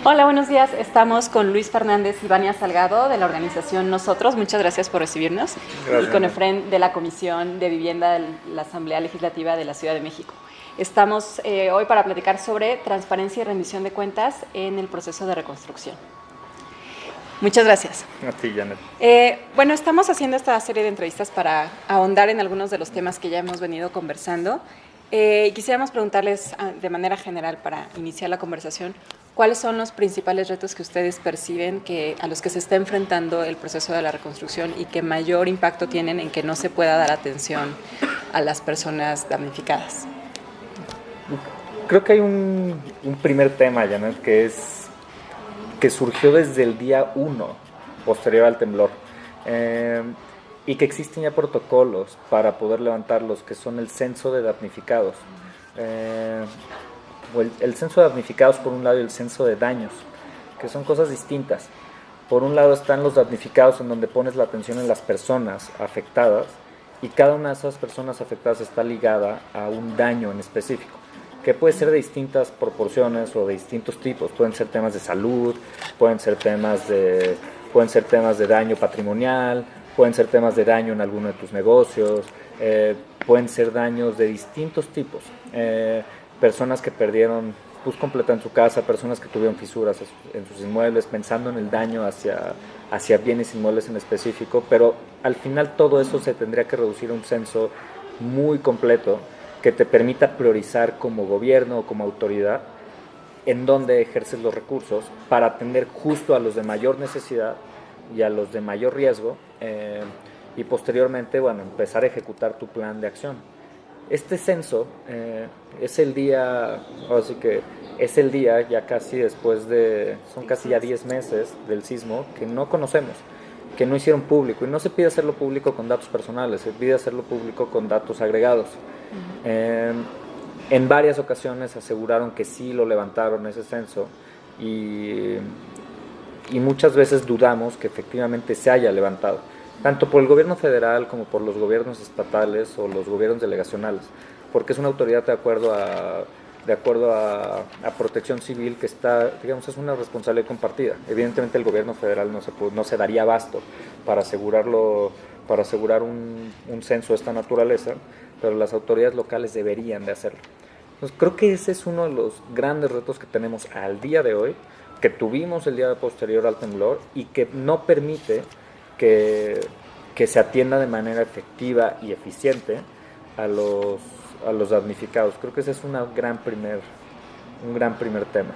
Hola, buenos días. Estamos con Luis Fernández y Vania Salgado de la organización Nosotros. Muchas gracias por recibirnos. Gracias. Y con Efren de la Comisión de Vivienda de la Asamblea Legislativa de la Ciudad de México. Estamos hoy para platicar sobre transparencia y rendición de cuentas en el proceso de reconstrucción. Muchas gracias. A ti, Janet. Bueno, estamos haciendo esta serie de entrevistas para ahondar en algunos de los temas que ya hemos venido conversando. Quisiéramos preguntarles de manera general, para iniciar la conversación, ¿cuáles son los principales retos que ustedes perciben a los que se está enfrentando el proceso de la reconstrucción y que mayor impacto tienen en que no se pueda dar atención a las personas damnificadas? Creo que hay un primer tema, Janet, que surgió desde el día 1, posterior al temblor, y que existen ya protocolos para poder levantarlos, que son el censo de damnificados. El censo de damnificados por un lado y el censo de daños, que son cosas distintas. Por un lado están los damnificados, en donde pones la atención en las personas afectadas, y cada una de esas personas afectadas está ligada a un daño en específico, que puede ser de distintas proporciones o de distintos tipos. Pueden ser temas de salud, pueden ser temas de daño patrimonial, pueden ser temas de daño en alguno de tus negocios, pueden ser daños de distintos tipos. Personas que perdieron luz completa en su casa, personas que tuvieron fisuras en sus inmuebles, pensando en el daño hacia bienes inmuebles en específico, pero al final todo eso se tendría que reducir a un censo muy completo que te permita priorizar como gobierno o como autoridad en dónde ejerces los recursos para atender justo a los de mayor necesidad y a los de mayor riesgo, y posteriormente, empezar a ejecutar tu plan de acción. Este censo es el día ya casi después son casi ya 10 meses del sismo, que no conocemos, que no hicieron público, y no se pide hacerlo público con datos personales, se pide hacerlo público con datos agregados. En varias ocasiones aseguraron que sí lo levantaron ese censo, y muchas veces dudamos que efectivamente se haya levantado, tanto por el gobierno federal como por los gobiernos estatales o los gobiernos delegacionales, porque es una autoridad de acuerdo a Protección Civil, que está, es una responsabilidad compartida. Evidentemente el gobierno federal no se daría abasto para asegurar un censo de esta naturaleza, pero las autoridades locales deberían de hacerlo. Entonces, creo que ese es uno de los grandes retos que tenemos al día de hoy, que tuvimos el día posterior al temblor, y que no permite que se atienda de manera efectiva y eficiente a los damnificados. Creo que ese es un gran primer tema.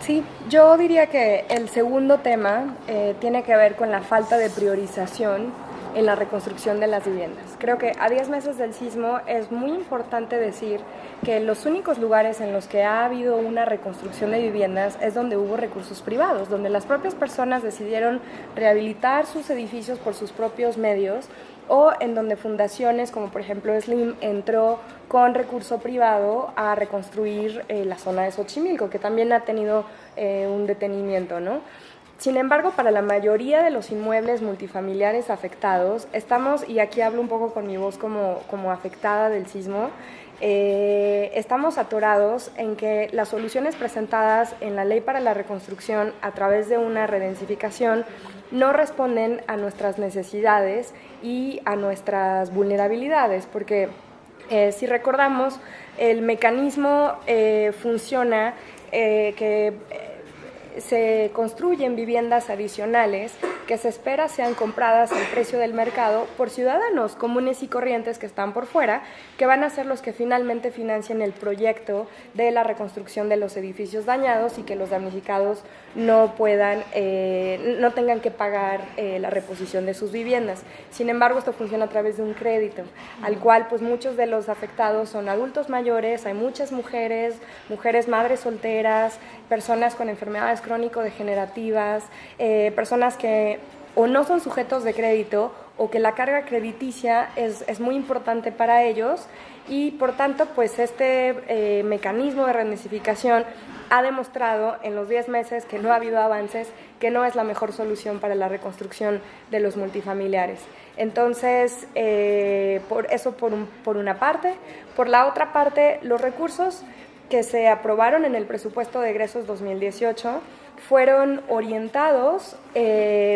Sí, yo diría que el segundo tema tiene que ver con la falta de priorización en la reconstrucción de las viviendas. Creo que a 10 meses del sismo es muy importante decir que los únicos lugares en los que ha habido una reconstrucción de viviendas es donde hubo recursos privados, donde las propias personas decidieron rehabilitar sus edificios por sus propios medios, o en donde fundaciones como por ejemplo Slim entró con recurso privado a reconstruir la zona de Xochimilco, que también ha tenido un detenimiento, ¿no? Sin embargo, para la mayoría de los inmuebles multifamiliares afectados, estamos, y aquí hablo un poco con mi voz como afectada del sismo, estamos atorados en que las soluciones presentadas en la Ley para la Reconstrucción a través de una redensificación no responden a nuestras necesidades y a nuestras vulnerabilidades, porque si recordamos, el mecanismo funciona que se construyen viviendas adicionales que se espera sean compradas al precio del mercado por ciudadanos comunes y corrientes que están por fuera, que van a ser los que finalmente financien el proyecto de la reconstrucción de los edificios dañados, y que los damnificados no tengan que pagar la reposición de sus viviendas. Sin embargo, esto funciona a través de un crédito, al cual pues muchos de los afectados son adultos mayores, hay muchas mujeres madres solteras, personas con enfermedades crónico-degenerativas, personas que o no son sujetos de crédito o que la carga crediticia es muy importante para ellos, y por tanto pues este mecanismo de redensificación ha demostrado en los 10 meses que no ha habido avances, que no es la mejor solución para la reconstrucción de los multifamiliares. Entonces, por eso por una parte. Por la otra parte, los recursos que se aprobaron en el presupuesto de egresos 2018 fueron orientados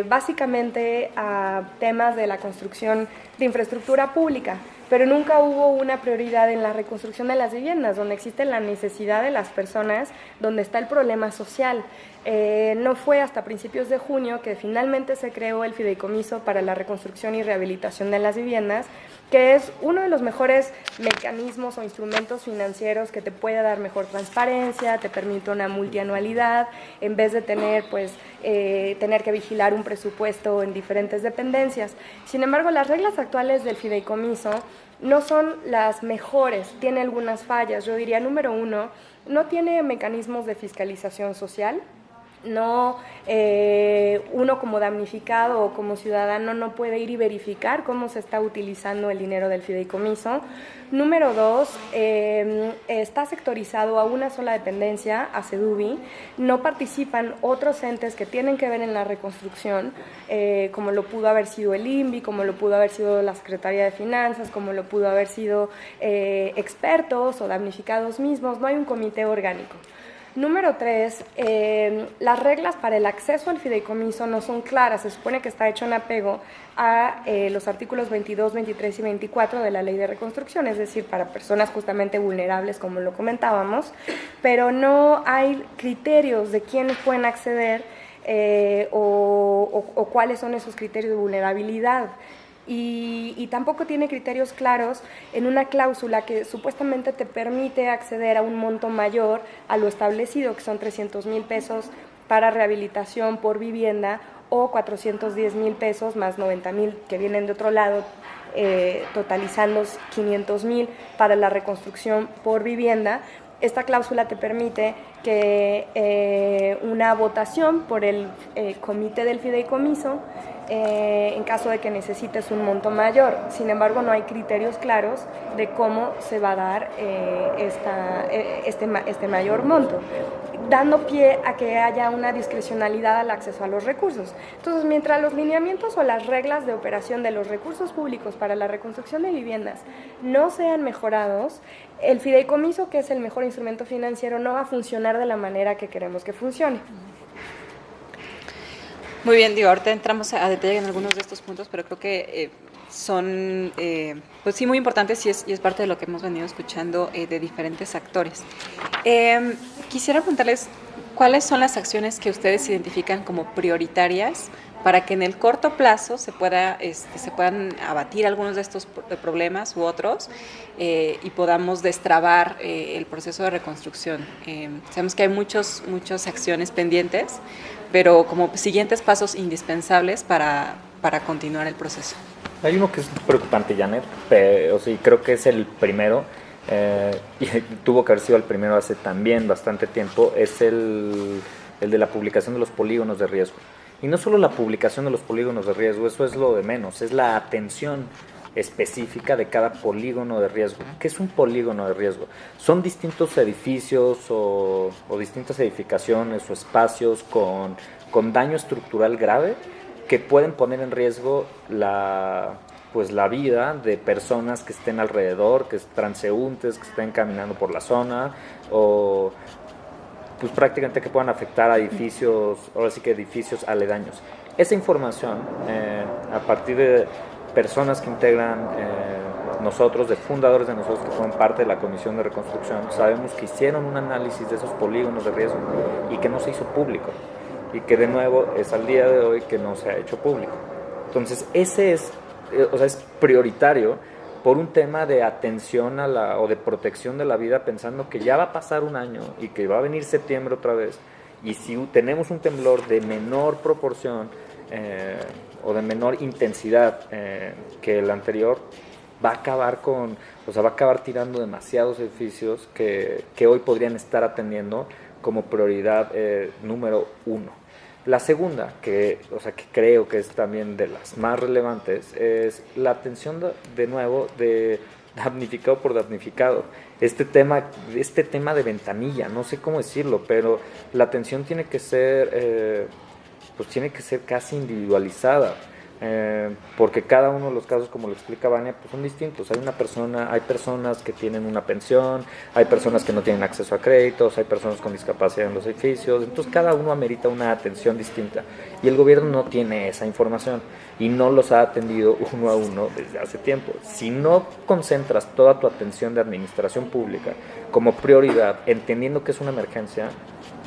básicamente a temas de la construcción de infraestructura pública, pero nunca hubo una prioridad en la reconstrucción de las viviendas, donde existe la necesidad de las personas, donde está el problema social. No fue hasta principios de junio que finalmente se creó el Fideicomiso para la Reconstrucción y Rehabilitación de las Viviendas, que es uno de los mejores mecanismos o instrumentos financieros que te puede dar mejor transparencia, te permite una multianualidad, en vez de tener que vigilar un presupuesto en diferentes dependencias. Sin embargo, las reglas actuales del Fideicomiso no son las mejores, tiene algunas fallas. Yo diría, número uno, no tiene mecanismos de fiscalización social. No, uno como damnificado o como ciudadano no puede ir y verificar cómo se está utilizando el dinero del fideicomiso. Número dos, está sectorizado a una sola dependencia, a SEDUBI. No participan otros entes que tienen que ver en la reconstrucción, como lo pudo haber sido el INVI, como lo pudo haber sido la Secretaría de Finanzas, como lo pudo haber sido expertos o damnificados mismos. No hay un comité orgánico. Número 3, las reglas para el acceso al fideicomiso no son claras. Se supone que está hecho en apego a los artículos 22, 23 y 24 de la Ley de Reconstrucción, es decir, para personas justamente vulnerables, como lo comentábamos, pero no hay criterios de quiénes pueden acceder o cuáles son esos criterios de vulnerabilidad. Y tampoco tiene criterios claros en una cláusula que supuestamente te permite acceder a un monto mayor a lo establecido, que son 300,000 pesos para rehabilitación por vivienda o 410,000 pesos más 90,000 que vienen de otro lado, totalizando 500,000 para la reconstrucción por vivienda. Esta cláusula te permite que una votación por el comité del fideicomiso en caso de que necesites un monto mayor. Sin embargo, no hay criterios claros de cómo se va a dar este mayor monto, dando pie a que haya una discrecionalidad al acceso a los recursos. Entonces, mientras los lineamientos o las reglas de operación de los recursos públicos para la reconstrucción de viviendas no sean mejorados, el fideicomiso, que es el mejor instrumento financiero, no va a funcionar de la manera que queremos que funcione. Muy bien, ahorita entramos a detalle en algunos de estos puntos, pero creo que son, pues sí, muy importantes y es parte de lo que hemos venido escuchando de diferentes actores. Quisiera preguntarles cuáles son las acciones que ustedes identifican como prioritarias para que en el corto plazo se puedan abatir algunos de estos problemas u otros y podamos destrabar el proceso de reconstrucción. Sabemos que hay muchas acciones pendientes, pero como siguientes pasos indispensables para continuar el proceso. Hay uno que es preocupante, Janet, y creo que es el primero, y tuvo que haber sido el primero hace también bastante tiempo, es el de la publicación de los polígonos de riesgo. Y no solo la publicación de los polígonos de riesgo, eso es lo de menos, es la atención específica de cada polígono de riesgo. ¿Qué es un polígono de riesgo? Son distintos edificios o distintas edificaciones o espacios con daño estructural grave que pueden poner en riesgo la vida de personas que estén alrededor, que es transeúntes, que estén caminando por la zona, o pues prácticamente que puedan afectar a edificios, ahora sí que edificios aledaños. Esa información, a partir de personas que integran nosotros, de fundadores de nosotros que fueron parte de la Comisión de Reconstrucción, sabemos que hicieron un análisis de esos polígonos de riesgo y que no se hizo público, y que de nuevo es al día de hoy que no se ha hecho público. Entonces ese es prioritario por un tema de atención o de protección de la vida, pensando que ya va a pasar un año y que va a venir septiembre otra vez, y si tenemos un temblor de menor proporción o de menor intensidad que el anterior, va a acabar tirando demasiados edificios que hoy podrían estar atendiendo como prioridad número uno. La segunda, que creo que es también de las más relevantes, es la atención de nuevo de damnificado por damnificado. Este tema de ventanilla, no sé cómo decirlo, pero la atención tiene que ser casi individualizada. porque cada uno de los casos, como lo explica Vania, pues son distintos. Hay personas que tienen una pensión, hay personas que no tienen acceso a créditos, hay personas con discapacidad en los edificios, entonces cada uno amerita una atención distinta y el gobierno no tiene esa información y no los ha atendido uno a uno desde hace tiempo. Si no concentras toda tu atención de administración pública como prioridad, entendiendo que es una emergencia,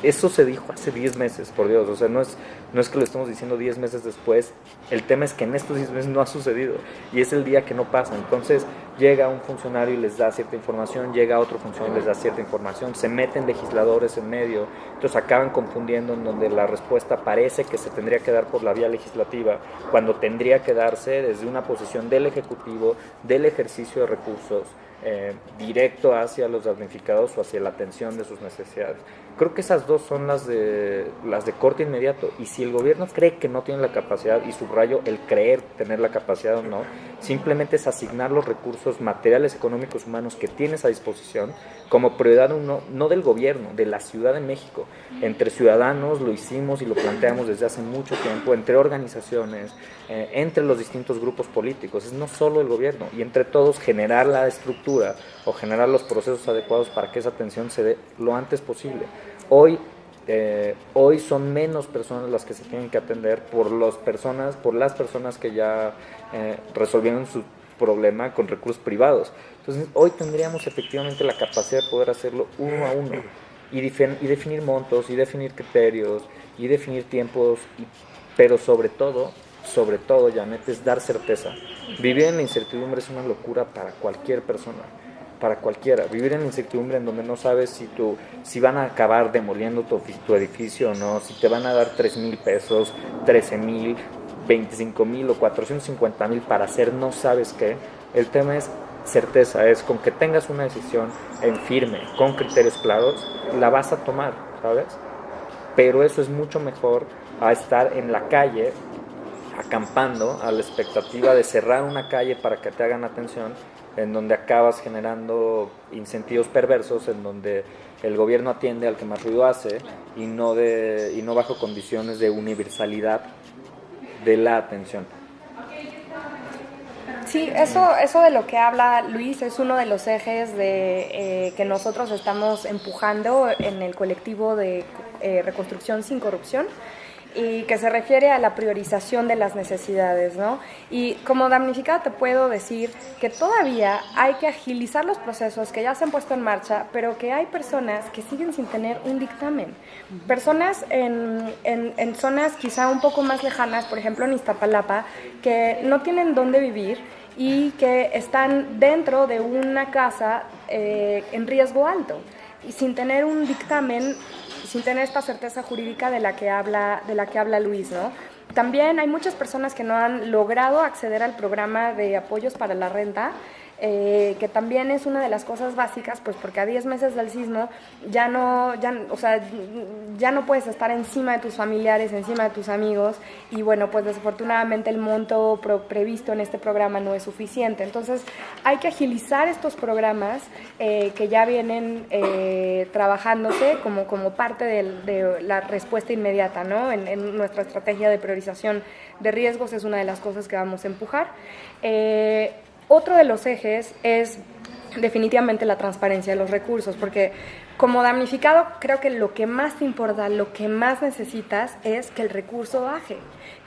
eso se dijo hace 10 meses, por Dios, o sea, no es que lo estemos diciendo 10 meses después, el tema es que en estos 10 meses no ha sucedido y es el día que no pasa. Entonces llega un funcionario y les da cierta información, llega otro funcionario y les da cierta información, se meten legisladores en medio, entonces acaban confundiendo en donde la respuesta parece que se tendría que dar por la vía legislativa, cuando tendría que darse desde una posición del Ejecutivo, del ejercicio de recursos, directo hacia los damnificados o hacia la atención de sus necesidades. Creo que esas dos son las de corte inmediato, y si el gobierno cree que no tiene la capacidad, y subrayo el creer tener la capacidad o no, simplemente es asignar los recursos materiales, económicos, humanos que tienes a disposición como prioridad uno, no del gobierno, de la Ciudad de México. Entre ciudadanos lo hicimos y lo planteamos desde hace mucho tiempo, entre organizaciones, entre los distintos grupos políticos, es no solo el gobierno, y entre todos generar la estructura o generar los procesos adecuados para que esa atención se dé lo antes posible. Hoy son menos personas las que se tienen que atender por las personas que ya resolvieron su problema con recursos privados. Entonces hoy tendríamos efectivamente la capacidad de poder hacerlo uno a uno y definir montos y definir criterios y definir tiempos, pero sobre todo, Janet, es dar certeza. Vivir en la incertidumbre es una locura para cualquier persona, para cualquiera. Vivir en la incertidumbre en donde no sabes si van a acabar demoliendo tu edificio o no, si te van a dar 3,000 pesos, 13,000, 25,000 o 450,000 para hacer no sabes qué. El tema es certeza, es con que tengas una decisión en firme, con criterios claros, la vas a tomar, ¿sabes? Pero eso es mucho mejor a estar en la calle acampando a la expectativa de cerrar una calle para que te hagan atención, en donde acabas generando incentivos perversos, en donde el gobierno atiende al que más ruido hace y no bajo condiciones de universalidad de la atención. Sí, eso de lo que habla Luis es uno de los ejes que nosotros estamos empujando en el colectivo de Reconstrucción sin Corrupción, y que se refiere a la priorización de las necesidades, ¿no? Y como damnificada te puedo decir que todavía hay que agilizar los procesos que ya se han puesto en marcha, pero que hay personas que siguen sin tener un dictamen. Personas en zonas quizá un poco más lejanas, por ejemplo en Iztapalapa, que no tienen dónde vivir y que están dentro de una casa en riesgo alto y sin tener un dictamen, sin tener esta certeza jurídica de la que habla Luis, ¿no? También hay muchas personas que no han logrado acceder al programa de apoyos para la renta, que también es una de las cosas básicas, pues porque a 10 meses del sismo ya no puedes estar encima de tus familiares, encima de tus amigos, y bueno, pues desafortunadamente el monto previsto en este programa no es suficiente. Entonces hay que agilizar estos programas que ya vienen trabajándose como parte de la respuesta inmediata, ¿no? En nuestra estrategia de priorización de riesgos es una de las cosas que vamos a empujar. Otro de los ejes es definitivamente la transparencia de los recursos, porque como damnificado creo que lo que más te importa, lo que más necesitas es que el recurso baje,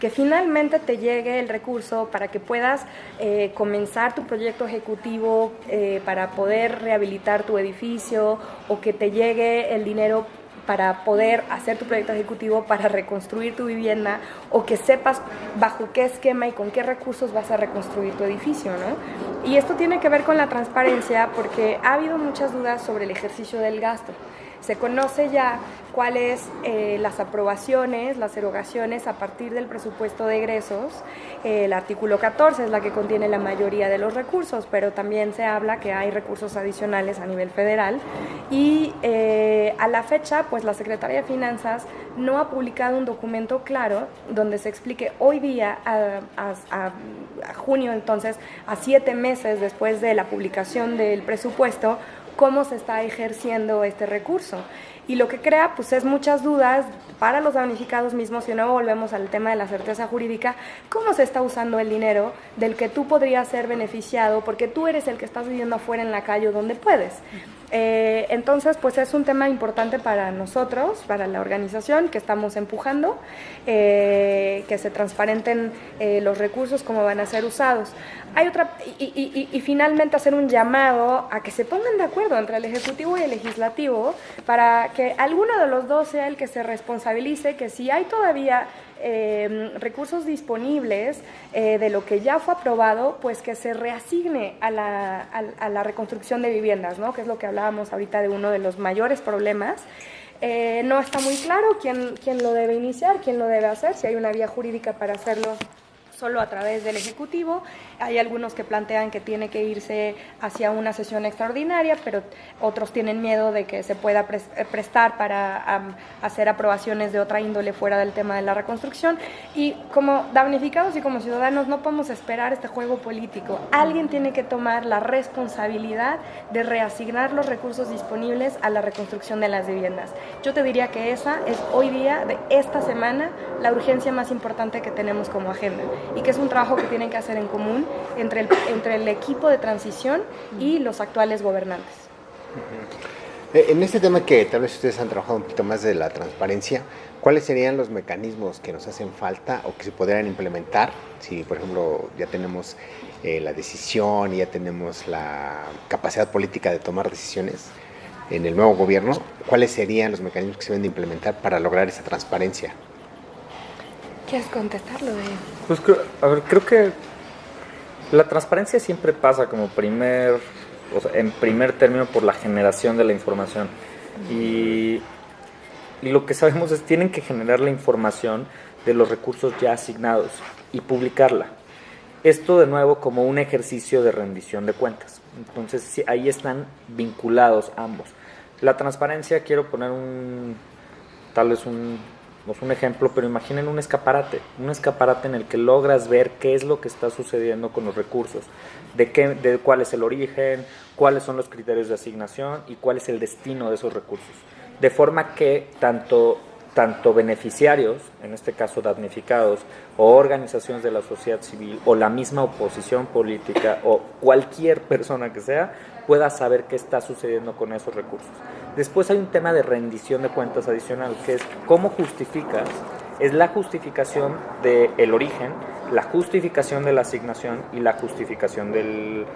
que finalmente te llegue el recurso para que puedas comenzar tu proyecto ejecutivo, para poder rehabilitar tu edificio, o que te llegue el dinero para poder hacer tu proyecto ejecutivo, para reconstruir tu vivienda, o que sepas bajo qué esquema y con qué recursos vas a reconstruir tu edificio, ¿no? Y esto tiene que ver con la transparencia, porque ha habido muchas dudas sobre el ejercicio del gasto. Se conoce ya cuáles las aprobaciones, las erogaciones a partir del presupuesto de egresos. El artículo 14 es la que contiene la mayoría de los recursos, pero también se habla que hay recursos adicionales a nivel federal. Y a la fecha, pues la Secretaría de Finanzas no ha publicado un documento claro donde se explique hoy día, a junio, entonces, a 7 meses después de la publicación del presupuesto, cómo se está ejerciendo este recurso. Y lo que crea pues es muchas dudas para los damnificados mismos, si no volvemos al tema de la certeza jurídica, cómo se está usando el dinero del que tú podrías ser beneficiado porque tú eres el que estás viviendo afuera en la calle o donde puedes. Entonces pues es un tema importante para nosotros, para la organización que estamos empujando, que se transparenten los recursos, cómo van a ser usados. Hay otra, y finalmente hacer un llamado a que se pongan de acuerdo entre el Ejecutivo y el Legislativo para que alguno de los dos sea el que se responsabilice, que si hay todavía recursos disponibles de lo que ya fue aprobado, pues que se reasigne a la reconstrucción de viviendas, ¿no? Que es lo que hablábamos ahorita de uno de los mayores problemas. No está muy claro quién lo debe iniciar, quién lo debe hacer, si hay una vía jurídica para hacerlo solo a través del Ejecutivo. Hay algunos que plantean que tiene que irse hacia una sesión extraordinaria, pero otros tienen miedo de que se pueda prestar para hacer aprobaciones de otra índole fuera del tema de la reconstrucción. Y como damnificados y como ciudadanos no podemos esperar este juego político. Alguien tiene que tomar la responsabilidad de reasignar los recursos disponibles a la reconstrucción de las viviendas. Yo te diría que esa es hoy día, de esta semana, la urgencia más importante que tenemos como agenda, y que es un trabajo que tienen que hacer en común entre el equipo de transición y los actuales gobernantes. En este tema que tal vez ustedes han trabajado un poquito más de la transparencia, ¿cuáles serían los mecanismos que nos hacen falta o que se podrían implementar? Si, por ejemplo, ya tenemos la decisión y ya tenemos la capacidad política de tomar decisiones en el nuevo gobierno, ¿cuáles serían los mecanismos que se deben de implementar para lograr esa transparencia? ¿Quieres contestarlo? Pues creo que la transparencia siempre pasa como en primer término por la generación de la información. Y lo que sabemos es que tienen que generar la información de los recursos ya asignados y publicarla. Esto de nuevo como un ejercicio de rendición de cuentas. Entonces sí, ahí están vinculados ambos. La transparencia, quiero poner tal vez un ejemplo, pero imaginen un escaparate en el que logras ver qué es lo que está sucediendo con los recursos, de cuál es el origen, cuáles son los criterios de asignación y cuál es el destino de esos recursos. De forma que tanto beneficiarios, en este caso damnificados, o organizaciones de la sociedad civil, o la misma oposición política, o cualquier persona que sea, pueda saber qué está sucediendo con esos recursos. Después hay un tema de rendición de cuentas adicional, que es cómo justificas, es la justificación del origen, la justificación de la asignación y la justificación del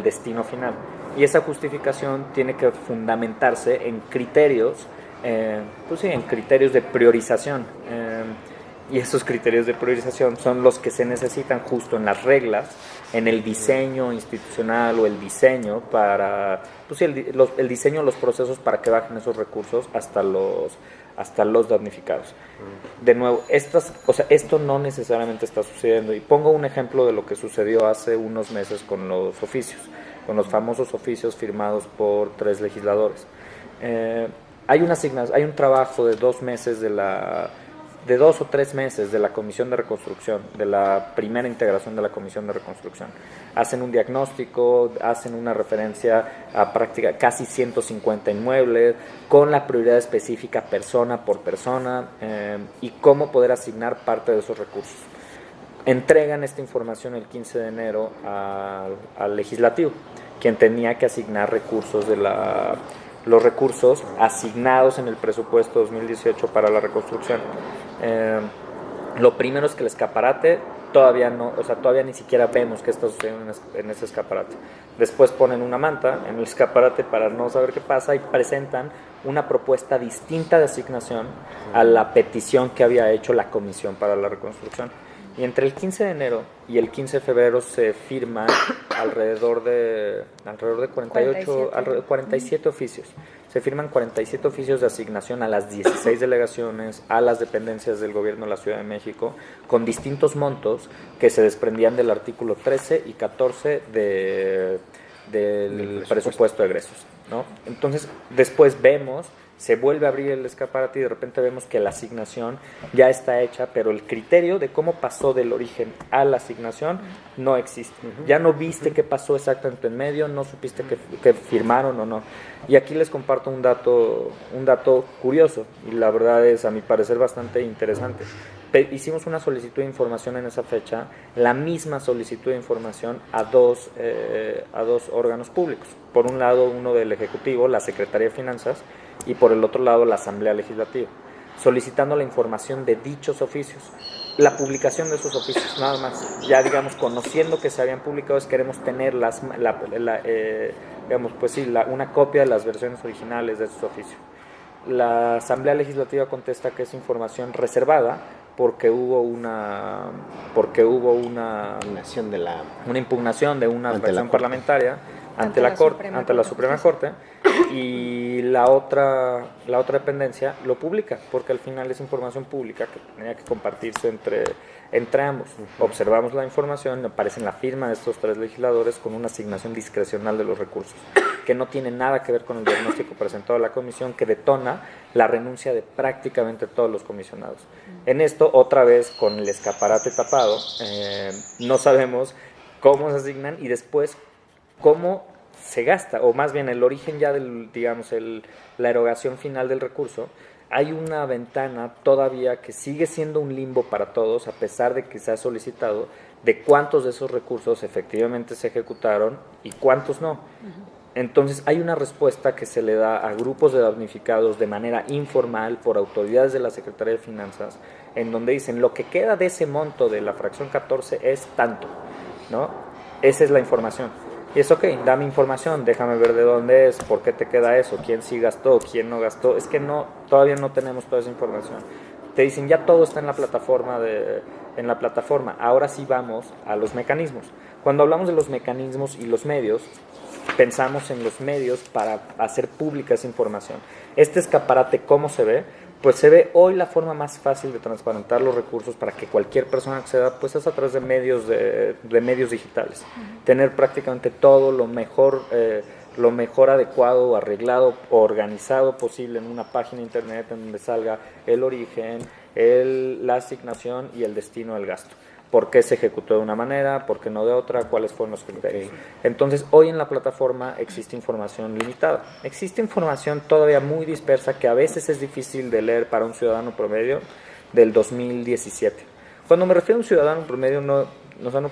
destino final. Y esa justificación tiene que fundamentarse en criterios, en criterios de priorización. Y esos criterios de priorización son los que se necesitan justo en las reglas, en el diseño institucional o el diseño para, el diseño de los procesos para que bajen esos recursos hasta los damnificados. De nuevo, esto no necesariamente está sucediendo. Y pongo un ejemplo de lo que sucedió hace unos meses con los oficios, con los famosos oficios firmados por 3 legisladores. Hay un trabajo de 2 meses de 2 o 3 meses de la Comisión de Reconstrucción, de la primera integración de la Comisión de Reconstrucción. Hacen un diagnóstico, hacen una referencia a casi 150 inmuebles, con la prioridad específica persona por persona, y cómo poder asignar parte de esos recursos. Entregan esta información el 15 de enero al Legislativo, quien tenía que asignar los recursos asignados en el presupuesto 2018 para la reconstrucción. Lo primero es que el escaparate todavía ni siquiera vemos qué está sucediendo en ese escaparate. Después ponen una manta en el escaparate para no saber qué pasa y presentan una propuesta distinta de asignación a la petición que había hecho la Comisión para la Reconstrucción. Y entre el 15 de enero y el 15 de febrero se firman alrededor de 47 oficios. Se firman 47 oficios de asignación a las 16 delegaciones, a las dependencias del gobierno de la Ciudad de México, con distintos montos que se desprendían del artículo 13 y 14 del presupuesto de egresos, ¿no? Entonces, después vemos se vuelve a abrir el escaparate y de repente vemos que la asignación ya está hecha, pero el criterio de cómo pasó del origen a la asignación no existe. Ya no viste qué pasó exactamente en medio, no supiste que firmaron o no. Y aquí les comparto un dato curioso, y la verdad es, a mi parecer, bastante interesante. Hicimos una solicitud de información en esa fecha, la misma solicitud de información a dos órganos públicos. Por un lado, uno del Ejecutivo, la Secretaría de Finanzas, y por el otro lado, la Asamblea Legislativa, solicitando la información de dichos oficios. La publicación de esos oficios, nada más. Ya, digamos, conociendo que se habían publicado, queremos tener una copia de las versiones originales de esos oficios. La Asamblea Legislativa contesta que es información reservada porque hubo una impugnación de una versión parlamentaria ante la Suprema Corte, y la otra dependencia lo publica, porque al final es información pública que tenía que compartirse entre ambos. Observamos la información, aparece la firma de estos 3 legisladores con una asignación discrecional de los recursos, que no tiene nada que ver con el diagnóstico presentado a la comisión, que detona la renuncia de prácticamente todos los comisionados. En esto, otra vez, con el escaparate tapado, no sabemos cómo se asignan y después cómo se gasta, o más bien el origen ya la erogación final del recurso. Hay una ventana todavía que sigue siendo un limbo para todos, a pesar de que se ha solicitado, de cuántos de esos recursos efectivamente se ejecutaron y cuántos no. Entonces hay una respuesta que se le da a grupos de damnificados de manera informal por autoridades de la Secretaría de Finanzas, en donde dicen, lo que queda de ese monto de la fracción 14 es tanto, ¿no? Esa es la información. Y es ok, dame información, déjame ver de dónde es, por qué te queda eso, quién sí gastó, quién no gastó. Es que todavía no tenemos toda esa información. Te dicen, ya todo está en la plataforma, ahora sí vamos a los mecanismos. Cuando hablamos de los mecanismos y los medios, pensamos en los medios para hacer pública esa información. Este escaparate, ¿cómo se ve? Pues se ve hoy la forma más fácil de transparentar los recursos para que cualquier persona acceda, pues es a través de medios digitales. Tener prácticamente todo lo mejor adecuado, arreglado, organizado posible en una página de internet en donde salga el origen, la asignación y el destino del gasto. ¿Por qué se ejecutó de una manera? ¿Por qué no de otra? ¿Cuáles fueron los criterios? Entonces, hoy en la plataforma existe información limitada. Existe información todavía muy dispersa que a veces es difícil de leer para un ciudadano promedio del 2017. Cuando me refiero a un ciudadano promedio, no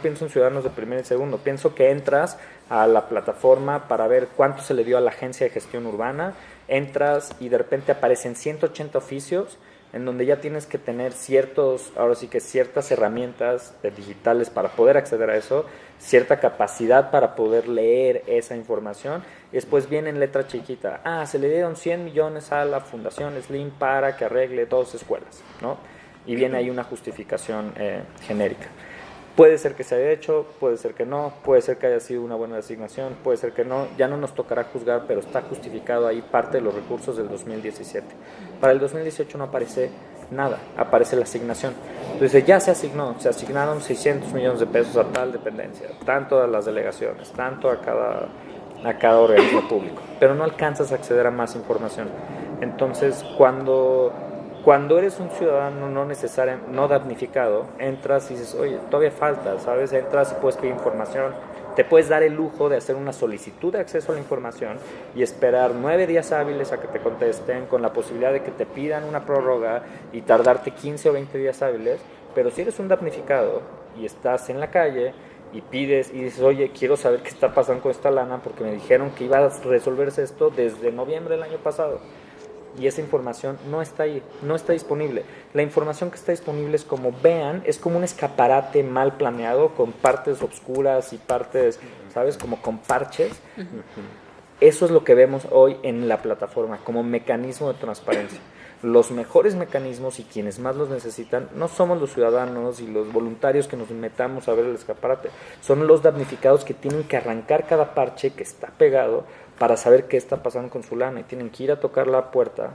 pienso en ciudadanos de primer y segundo. Pienso que entras a la plataforma para ver cuánto se le dio a la Agencia de Gestión Urbana, entras y de repente aparecen 180 oficios, en donde ya tienes que tener ciertas herramientas digitales para poder acceder a eso, cierta capacidad para poder leer esa información, y después viene en letra chiquita, se le dieron 100 millones a la Fundación Slim para que arregle 2 escuelas, ¿no? Y viene ahí una justificación genérica. Puede ser que se haya hecho, puede ser que no, puede ser que haya sido una buena designación, puede ser que no, ya no nos tocará juzgar, pero está justificado ahí parte de los recursos del 2017. Para el 2018 no aparece nada, aparece la asignación. Entonces ya se asignaron 600 millones de pesos a tal dependencia, tanto a las delegaciones, tanto a cada organismo público, pero no alcanzas a acceder a más información. Entonces, cuando eres un ciudadano no damnificado, entras y dices, oye, todavía falta, ¿sabes? Entras y puedes pedir información, te puedes dar el lujo de hacer una solicitud de acceso a la información y esperar 9 días hábiles a que te contesten, con la posibilidad de que te pidan una prórroga y tardarte 15 o 20 días hábiles. Pero si eres un damnificado y estás en la calle y pides y dices, oye, quiero saber qué está pasando con esta lana porque me dijeron que iba a resolverse esto desde noviembre del año pasado, y esa información no está ahí, no está disponible. La información que está disponible es como un escaparate mal planeado con partes obscuras y partes, ¿sabes? Como con parches. Eso es lo que vemos hoy en la plataforma como mecanismo de transparencia. Los mejores mecanismos y quienes más los necesitan no somos los ciudadanos y los voluntarios que nos metamos a ver el escaparate, son los damnificados que tienen que arrancar cada parche que está pegado para saber qué está pasando con su lana, y tienen que ir a tocar la puerta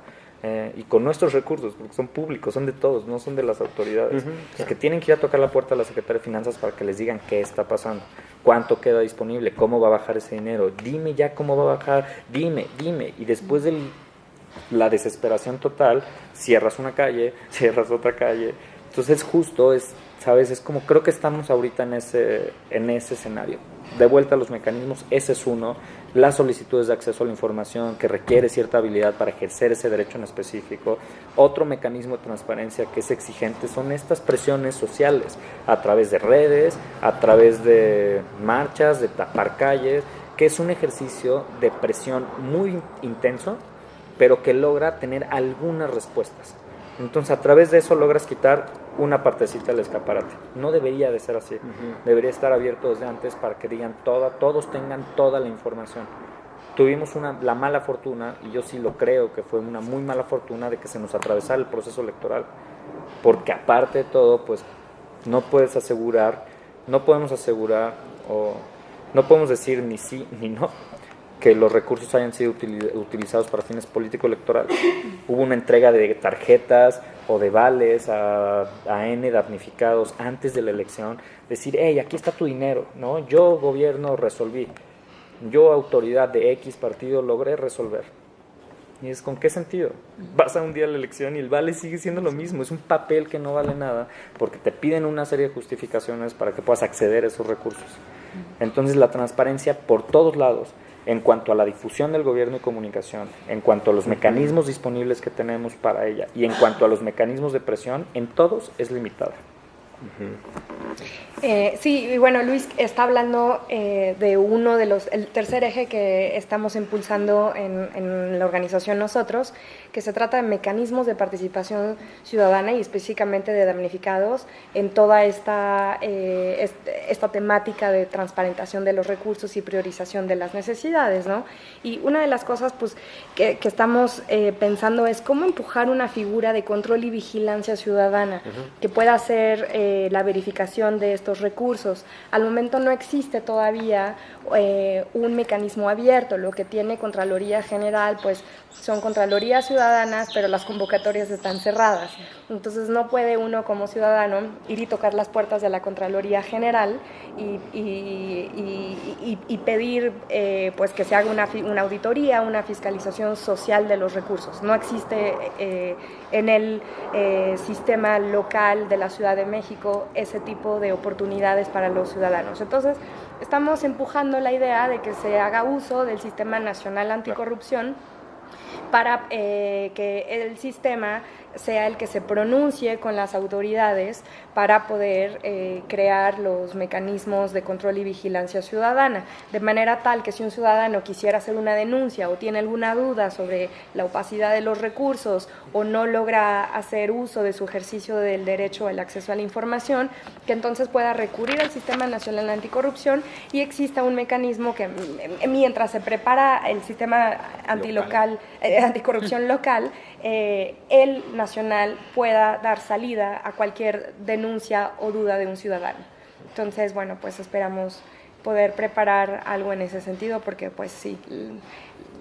y con nuestros recursos, porque son públicos, son de todos, no son de las autoridades, que tienen que ir a tocar la puerta a la Secretaría de Finanzas para que les digan qué está pasando, cuánto queda disponible, cómo va a bajar ese dinero, dime ya cómo va a bajar, dime, y después del la desesperación total, cierras una calle, cierras otra calle. Entonces justo ¿sabes? Es como, creo que estamos ahorita en ese escenario. De vuelta a los mecanismos, ese es uno. Las solicitudes de acceso a la información, que requiere cierta habilidad para ejercer ese derecho en específico. Otro mecanismo de transparencia que es exigente son estas presiones sociales, a través de redes, a través de marchas, de tapar calles, que es un ejercicio de presión muy intenso, pero que logra tener algunas respuestas. Entonces, a través de eso logras quitar una partecita del escaparate. No debería de ser así. Debería estar abierto desde antes para que digan todos tengan toda la información. Tuvimos la mala fortuna, y yo sí lo creo que fue una muy mala fortuna, de que se nos atravesara el proceso electoral. Porque aparte de todo, pues no podemos asegurar, o no podemos decir ni sí ni no, que los recursos hayan sido utilizados para fines político-electorales. Hubo una entrega de tarjetas o de vales a N damnificados antes de la elección, decir, hey, aquí está tu dinero, ¿no? Yo, gobierno, resolví. Yo, autoridad de X partido, logré resolver. Y es, ¿con qué sentido? Vas a un día a la elección y el vale sigue siendo lo mismo, es un papel que no vale nada, porque te piden una serie de justificaciones para que puedas acceder a esos recursos. Entonces, la transparencia por todos lados, en cuanto a la difusión del gobierno y comunicación, en cuanto a los mecanismos disponibles que tenemos para ella y en cuanto a los mecanismos de presión, en todos es limitada. Sí, y bueno, Luis está hablando de el tercer eje que estamos impulsando en la organización nosotros, que se trata de mecanismos de participación ciudadana y específicamente de damnificados en toda esta temática de transparentación de los recursos y priorización de las necesidades, ¿no? Y una de las cosas pues, que estamos pensando es cómo empujar una figura de control y vigilancia ciudadana que pueda hacer la verificación de estos recursos. Al momento no existe todavía un mecanismo abierto. Lo que tiene Contraloría General pues son contralorías ciudadanas, pero las convocatorias están cerradas. Entonces no puede uno como ciudadano ir y tocar las puertas de la Contraloría General y pedir pues que se haga una auditoría, una fiscalización social de los recursos. No existe en el sistema local de la Ciudad de México ese tipo de oportunidades para los ciudadanos. Entonces estamos empujando la idea de que se haga uso del Sistema Nacional Anticorrupción para que el sistema sea el que se pronuncie con las autoridades para poder crear los mecanismos de control y vigilancia ciudadana, de manera tal que si un ciudadano quisiera hacer una denuncia o tiene alguna duda sobre la opacidad de los recursos o no logra hacer uso de su ejercicio del derecho al acceso a la información, que entonces pueda recurrir al Sistema Nacional Anticorrupción y exista un mecanismo que mientras se prepara el sistema anticorrupción local, el nacional pueda dar salida a cualquier denuncia o duda de un ciudadano. Entonces, bueno, pues esperamos poder preparar algo en ese sentido, porque pues sí,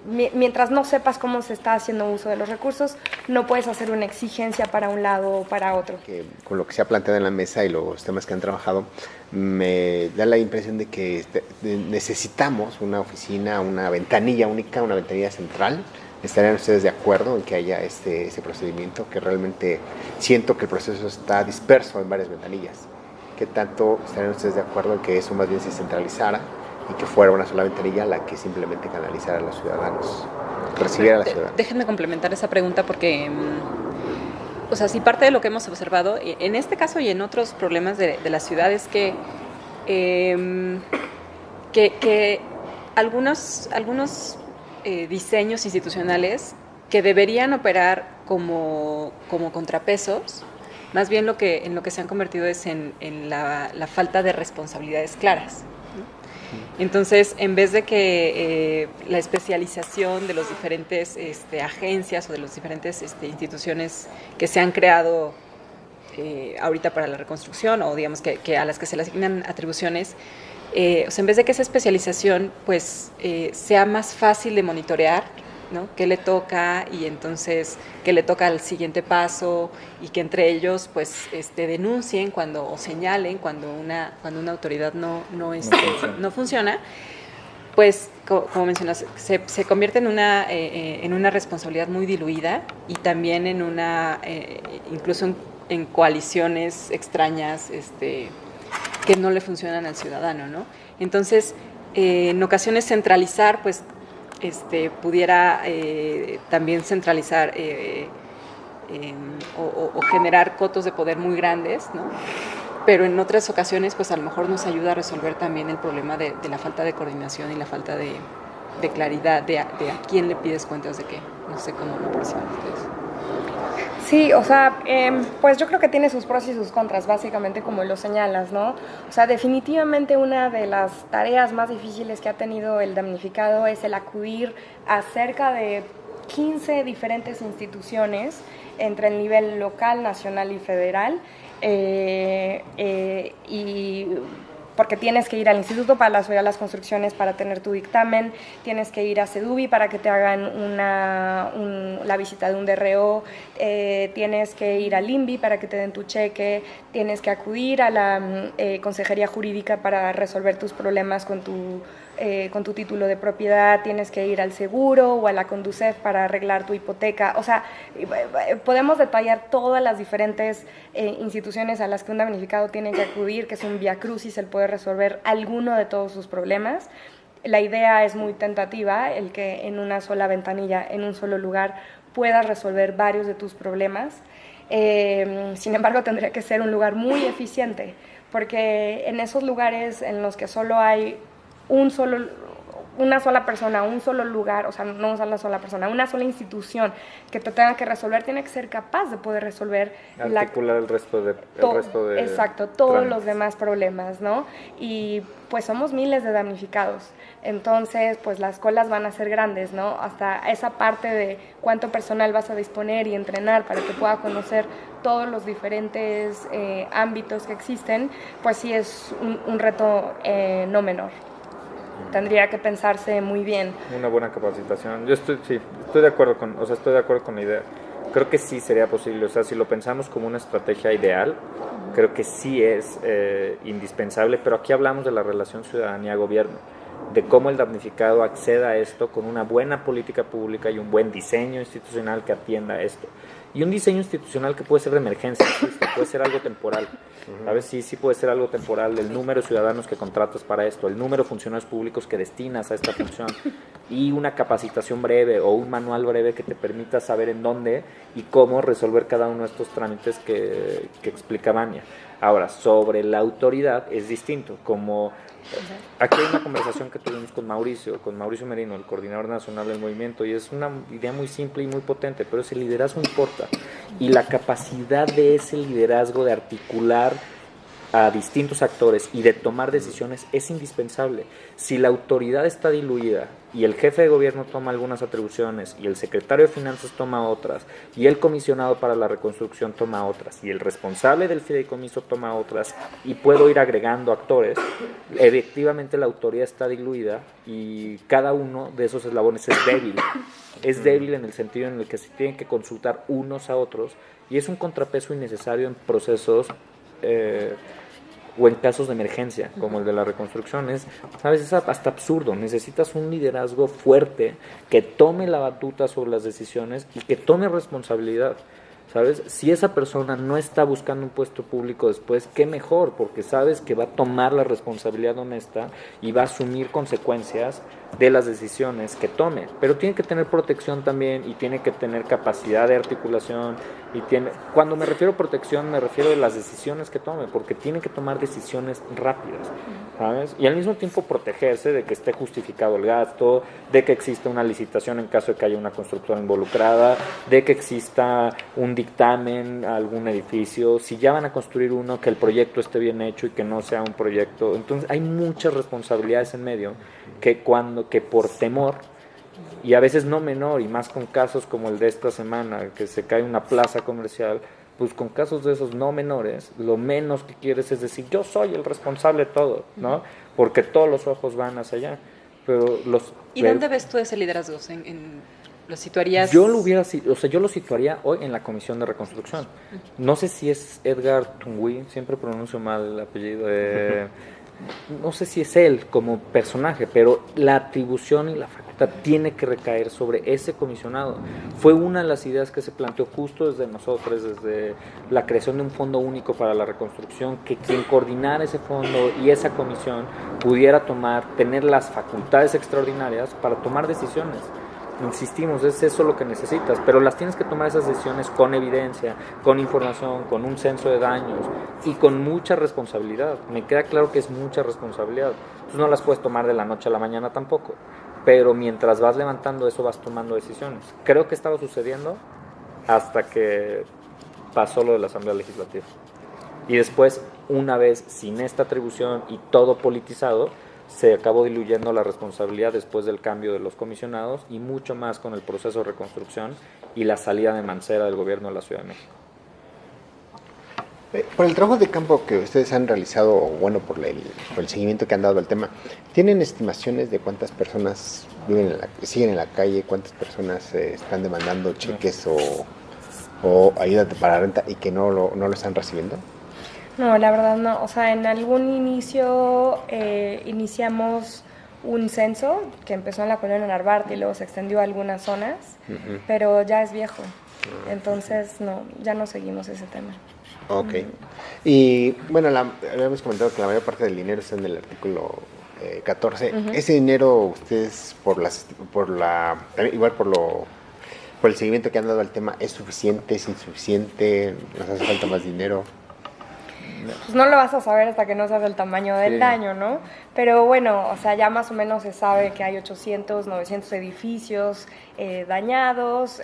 mientras no sepas cómo se está haciendo uso de los recursos, no puedes hacer una exigencia para un lado o para otro. Con lo que se ha planteado en la mesa y los temas que han trabajado, me da la impresión de que necesitamos una oficina, una ventanilla única, una ventanilla central. ¿Estarían ustedes de acuerdo en que haya ese procedimiento? Que realmente siento que el proceso está disperso en varias ventanillas. ¿Qué tanto estarían ustedes de acuerdo en que eso más bien se centralizara y que fuera una sola ventanilla la que simplemente canalizara a los ciudadanos, recibiera a la ciudadanía? Déjenme complementar esa pregunta porque, o sea, si parte de lo que hemos observado, en este caso y en otros problemas de la ciudad, es que algunos diseños institucionales que deberían operar como contrapesos, más bien en lo que se han convertido es en la falta de responsabilidades claras, ¿no? Entonces, en vez de que la especialización de los diferentes agencias o de las diferentes instituciones que se han creado ahorita para la reconstrucción, o digamos que a las que se le asignan atribuciones, o sea, en vez de que esa especialización pues sea más fácil de monitorear, ¿no? Qué le toca y entonces qué le toca al siguiente paso, y que entre ellos pues denuncien o señalen cuando una autoridad no funciona, pues, como mencionas, se convierte en una responsabilidad muy diluida y también en incluso en coaliciones extrañas que no le funcionan al ciudadano, ¿no? Entonces, en ocasiones centralizar, pues, pudiera también centralizar o generar cotos de poder muy grandes, ¿no? Pero en otras ocasiones, pues a lo mejor nos ayuda a resolver también el problema de la falta de coordinación y la falta de claridad de a quién le pides cuentas de qué. No sé cómo lo perciben ustedes. Sí, o sea, pues yo creo que tiene sus pros y sus contras, básicamente como lo señalas, ¿no? O sea, definitivamente una de las tareas más difíciles que ha tenido el damnificado es el acudir a cerca de 15 diferentes instituciones entre el nivel local, nacional y federal, y porque tienes que ir al Instituto para la Seguridad de las Construcciones para tener tu dictamen, tienes que ir a CEDUBI para que te hagan la visita de un DRO, tienes que ir al INVI para que te den tu cheque, tienes que acudir a la Consejería Jurídica para resolver tus problemas con tu título de propiedad, tienes que ir al seguro o a la Conducef para arreglar tu hipoteca. O sea, podemos detallar todas las diferentes instituciones a las que un damnificado tiene que acudir, que es un viacrucis el poder resolver alguno de todos sus problemas. La idea es muy tentativa, el que en una sola ventanilla, en un solo lugar, puedas resolver varios de tus problemas. Sin embargo, tendría que ser un lugar muy eficiente, porque en esos lugares en los que solo hay una sola persona, un solo lugar, o sea, no una sola persona, una sola institución que te tenga que resolver, tiene que ser capaz de poder resolver articular el resto de exacto, todos trámites. los demás problemas, ¿no? Y pues somos miles de damnificados, entonces pues las colas van a ser grandes, ¿no? Hasta esa parte de cuánto personal vas a disponer y entrenar para que pueda conocer todos los diferentes ámbitos que existen, pues sí es un reto no menor. Tendría que pensarse muy bien. Una buena capacitación. Yo estoy de acuerdo estoy de acuerdo con la idea. Creo que sí sería posible, o sea, si lo pensamos como una estrategia ideal, creo que sí es indispensable, pero aquí hablamos de la relación ciudadanía-gobierno, de cómo el damnificado acceda a esto con una buena política pública y un buen diseño institucional que atienda esto. Y un diseño institucional que puede ser de emergencia, puede ser algo temporal. ¿Sabes? Sí puede ser algo temporal. El número de ciudadanos que contratas para esto, el número de funcionarios públicos que destinas a esta función y una capacitación breve o un manual breve que te permita saber en dónde y cómo resolver cada uno de estos trámites que explica Vania. Ahora, sobre la autoridad es distinto. Como aquí hay una conversación que tuvimos con Mauricio Merino, el coordinador nacional del movimiento, y es una idea muy simple y muy potente, pero ese liderazgo importa, y la capacidad de ese liderazgo de articular a distintos actores y de tomar decisiones es indispensable. Si la autoridad está diluida y el jefe de gobierno toma algunas atribuciones y el secretario de finanzas toma otras y el comisionado para la reconstrucción toma otras y el responsable del fideicomiso toma otras y puedo ir agregando actores, efectivamente la autoridad está diluida y cada uno de esos eslabones es débil en el sentido en el que se tienen que consultar unos a otros y es un contrapeso innecesario en procesos o en casos de emergencia como el de la reconstrucción. Es hasta absurdo. Necesitas un liderazgo fuerte que tome la batuta sobre las decisiones y que tome responsabilidad, ¿sabes? Si esa persona no está buscando un puesto público después, qué mejor, porque sabes que va a tomar la responsabilidad honesta y va a asumir consecuencias de las decisiones que tome, pero tiene que tener protección también y tiene que tener capacidad de articulación cuando me refiero a protección me refiero a las decisiones que tome, porque tiene que tomar decisiones rápidas, ¿sabes? Y al mismo tiempo protegerse de que esté justificado el gasto, de que exista una licitación en caso de que haya una constructora involucrada, de que exista un dictamen a algún edificio, si ya van a construir uno, que el proyecto esté bien hecho y que no sea un proyecto. Entonces hay muchas responsabilidades en medio que por temor, y a veces no menor, y más con casos como el de esta semana, que se cae una plaza comercial, pues con casos de esos no menores, lo menos que quieres es decir, yo soy el responsable de todo, ¿no? Porque todos los ojos van hacia allá. ¿Y dónde ves tú ese liderazgo? ¿Lo situarías? Yo lo situaría hoy en la Comisión de Reconstrucción. No sé si es Edgar Tungui, siempre pronuncio mal el apellido, no sé si es él como personaje, pero la atribución y la facultad tiene que recaer sobre ese comisionado. Fue una de las ideas que se planteó justo desde nosotros, desde la creación de un fondo único para la reconstrucción, que quien coordinara ese fondo y esa comisión pudiera tener las facultades extraordinarias para tomar decisiones. Insistimos, es eso lo que necesitas, pero las tienes que tomar esas decisiones con evidencia, con información, con un censo de daños y con mucha responsabilidad. Me queda claro que es mucha responsabilidad. Tú no las puedes tomar de la noche a la mañana tampoco, pero mientras vas levantando eso vas tomando decisiones. Creo que estaba sucediendo hasta que pasó lo de la Asamblea Legislativa. Y después, una vez sin esta atribución y todo politizado, se acabó diluyendo la responsabilidad después del cambio de los comisionados y mucho más con el proceso de reconstrucción y la salida de Mancera del gobierno de la Ciudad de México. Por el trabajo de campo que ustedes han realizado, bueno, por el seguimiento que han dado al tema, ¿tienen estimaciones de cuántas personas siguen en la calle, cuántas personas están demandando cheques o ayuda para renta y que no lo están recibiendo? No, la verdad no. O sea, en algún inicio iniciamos un censo que empezó en la colonia Narvarte y luego se extendió a algunas zonas, pero ya es viejo. Entonces, no, ya no seguimos ese tema. Ok. Y bueno, habíamos comentado que la mayor parte del dinero está en el artículo 14. Ese dinero, ustedes, por el seguimiento que han dado al tema, ¿es suficiente, es insuficiente? ¿Nos hace falta más dinero? Pues no lo vas a saber hasta que no sabes el tamaño del daño, ¿no? Pero bueno, o sea, ya más o menos se sabe que hay 800, 900 edificios dañados.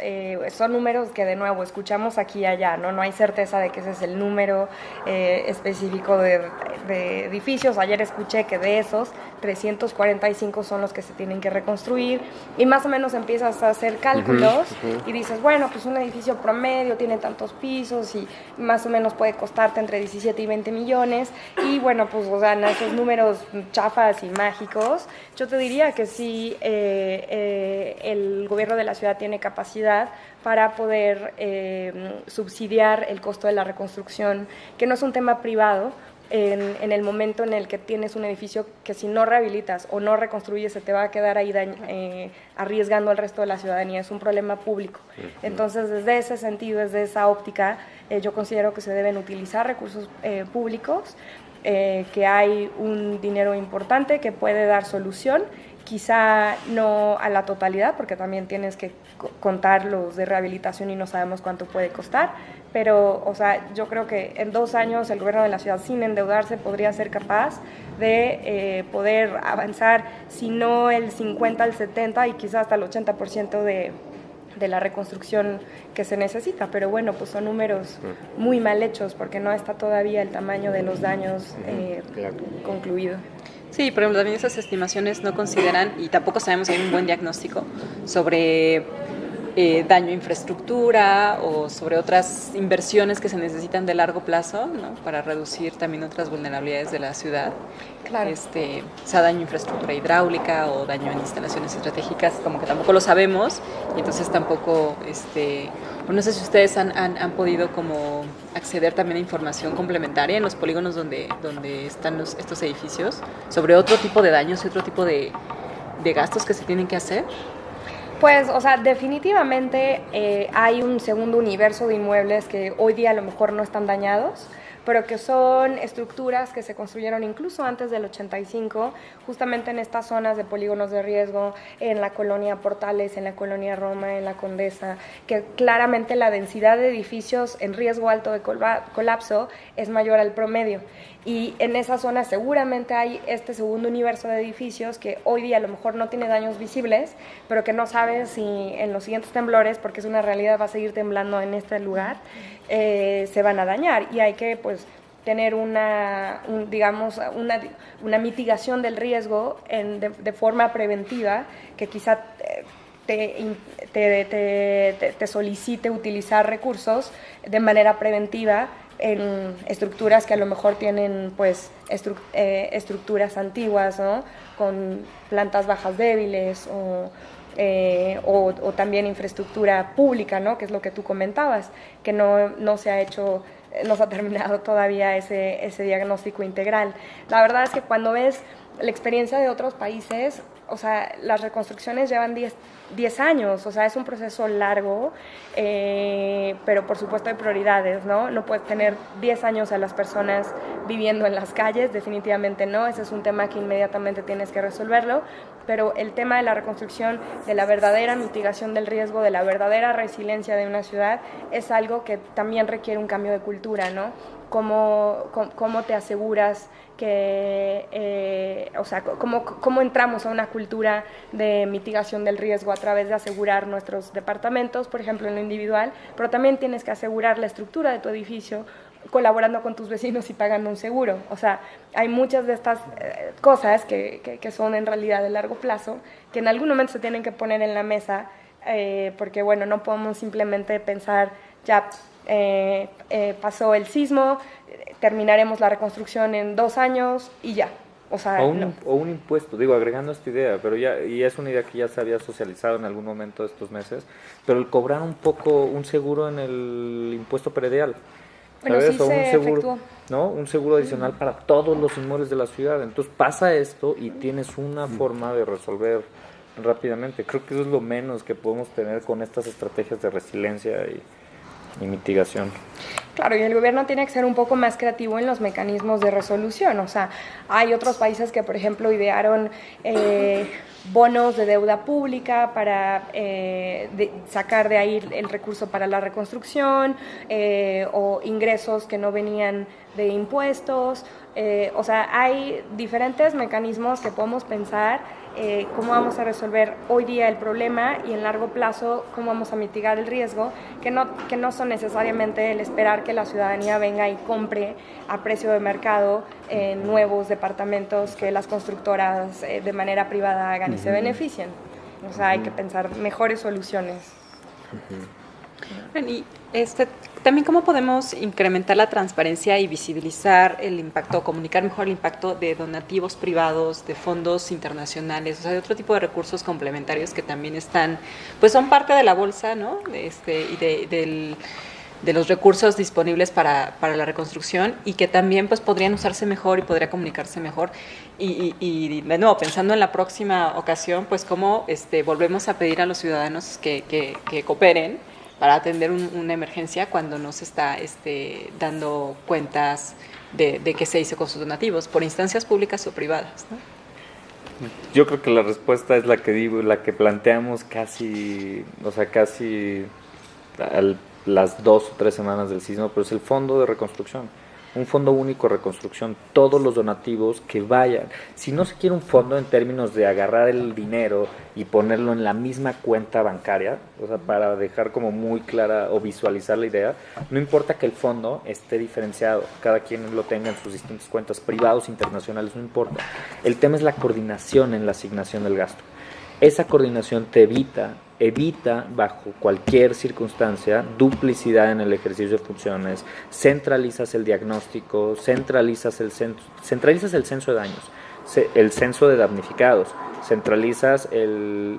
Son números que, de nuevo, escuchamos aquí y allá, ¿no? No hay certeza de que ese es el número específico de edificios. Ayer escuché que de esos, 345 son los que se tienen que reconstruir. Y más o menos empiezas a hacer cálculos y dices, bueno, pues un edificio promedio tiene tantos pisos y más o menos puede costarte entre 17 y 20 millones. Y bueno, pues, o sea, en esos números chafas y mágicos, yo te diría que sí, el gobierno de la ciudad tiene capacidad para poder subsidiar el costo de la reconstrucción, que no es un tema privado. En el momento en el que tienes un edificio que si no rehabilitas o no reconstruyes se te va a quedar ahí arriesgando al resto de la ciudadanía, es un problema público. Entonces, desde ese sentido, desde esa óptica, yo considero que se deben utilizar recursos públicos, que hay un dinero importante que puede dar solución, quizá no a la totalidad, porque también tienes que contar los de rehabilitación y no sabemos cuánto puede costar, pero, o sea, yo creo que en 2 años el gobierno de la ciudad, sin endeudarse, podría ser capaz de poder avanzar, si no el 50, el 70 y quizás hasta el 80% de la reconstrucción que se necesita, pero bueno, pues son números muy mal hechos porque no está todavía el tamaño de los daños concluido. Sí, por ejemplo, también esas estimaciones no consideran, y tampoco sabemos si hay un buen diagnóstico sobre daño a infraestructura o sobre otras inversiones que se necesitan de largo plazo, ¿no? Para reducir también otras vulnerabilidades de la ciudad. Claro. Sea daño a infraestructura hidráulica o daño en instalaciones estratégicas, como que tampoco lo sabemos, y entonces tampoco, no sé si ustedes han podido como acceder también a información complementaria en los polígonos donde están estos edificios, sobre otro tipo de daños y otro tipo de gastos que se tienen que hacer. Pues, o sea, definitivamente hay un segundo universo de inmuebles que hoy día a lo mejor no están dañados, pero que son estructuras que se construyeron incluso antes del 85, justamente en estas zonas de polígonos de riesgo, en la colonia Portales, en la colonia Roma, en la Condesa, que claramente la densidad de edificios en riesgo alto de colapso es mayor al promedio. Y en esa zona seguramente hay este segundo universo de edificios que hoy día a lo mejor no tiene daños visibles, pero que no sabes si en los siguientes temblores, porque es una realidad, va a seguir temblando en este lugar, se van a dañar. Y hay que, pues, tener una mitigación del riesgo de forma preventiva, que quizá te solicite utilizar recursos de manera preventiva en estructuras que a lo mejor tienen, pues, estructuras antiguas, ¿no? Con plantas bajas débiles o también infraestructura pública, ¿no? Que es lo que tú comentabas, que no se ha hecho nos ha terminado todavía ese diagnóstico integral. La verdad es que cuando ves la experiencia de otros países, o sea, las reconstrucciones llevan 10 años, o sea, es un proceso largo, pero por supuesto hay prioridades, ¿no? No puedes tener 10 años a las personas viviendo en las calles, definitivamente no, ese es un tema que inmediatamente tienes que resolverlo, pero el tema de la reconstrucción, de la verdadera mitigación del riesgo, de la verdadera resiliencia de una ciudad, es algo que también requiere un cambio de cultura, ¿no? ¿Cómo te aseguras que, o sea, cómo entramos a una cultura de mitigación del riesgo a través de asegurar nuestros departamentos, por ejemplo, en lo individual, pero también tienes que asegurar la estructura de tu edificio colaborando con tus vecinos y pagando un seguro. O sea, hay muchas de estas cosas que son en realidad de largo plazo, que en algún momento se tienen que poner en la mesa, porque, bueno, no podemos simplemente pensar, ya pasó el sismo, terminaremos la reconstrucción en 2 años y ya. O sea, o un impuesto, digo, agregando esta idea, pero ya, y es una idea que ya se había socializado en algún momento de estos meses, pero el cobrar un poco, un seguro en el impuesto predial. Bueno, ¿Sabes? sí O un se seguro, efectuó. ¿no? Un seguro adicional para todos los inmuebles de la ciudad. Entonces pasa esto y tienes una forma de resolver rápidamente. Creo que eso es lo menos que podemos tener con estas estrategias de resiliencia y mitigación. Claro, y el gobierno tiene que ser un poco más creativo en los mecanismos de resolución. O sea, hay otros países que, por ejemplo, idearon bonos de deuda pública para sacar de ahí el recurso para la reconstrucción, o ingresos que no venían de impuestos. O sea, hay diferentes mecanismos que podemos pensar cómo vamos a resolver hoy día el problema y en largo plazo cómo vamos a mitigar el riesgo, que no son necesariamente el esperar que la ciudadanía venga y compre a precio de mercado nuevos departamentos que las constructoras de manera privada hagan y se beneficien. O sea, hay que pensar mejores soluciones. Y también cómo podemos incrementar la transparencia y visibilizar el impacto, comunicar mejor el impacto de donativos privados, de fondos internacionales, o sea, de otro tipo de recursos complementarios que también están, pues son parte de la bolsa, ¿no? Y de los recursos disponibles para la reconstrucción y que también pues podrían usarse mejor y podría comunicarse mejor. Y de nuevo, pensando en la próxima ocasión, pues cómo volvemos a pedir a los ciudadanos que cooperen para atender una emergencia cuando no se está dando cuentas de qué se hizo con sus donativos, por instancias públicas o privadas, ¿no? Yo creo que la respuesta es la que digo, la que planteamos casi las 2 o 3 semanas del sismo, pero es el fondo de reconstrucción, un fondo único de reconstrucción, todos los donativos que vayan. Si no se quiere un fondo en términos de agarrar el dinero y ponerlo en la misma cuenta bancaria, o sea, para dejar como muy clara o visualizar la idea, no importa que el fondo esté diferenciado, cada quien lo tenga en sus distintas cuentas, privados, internacionales, no importa. El tema es la coordinación en la asignación del gasto. Esa coordinación te evita bajo cualquier circunstancia duplicidad en el ejercicio de funciones, centralizas el diagnóstico, centralizas el censo de daños, el censo de damnificados,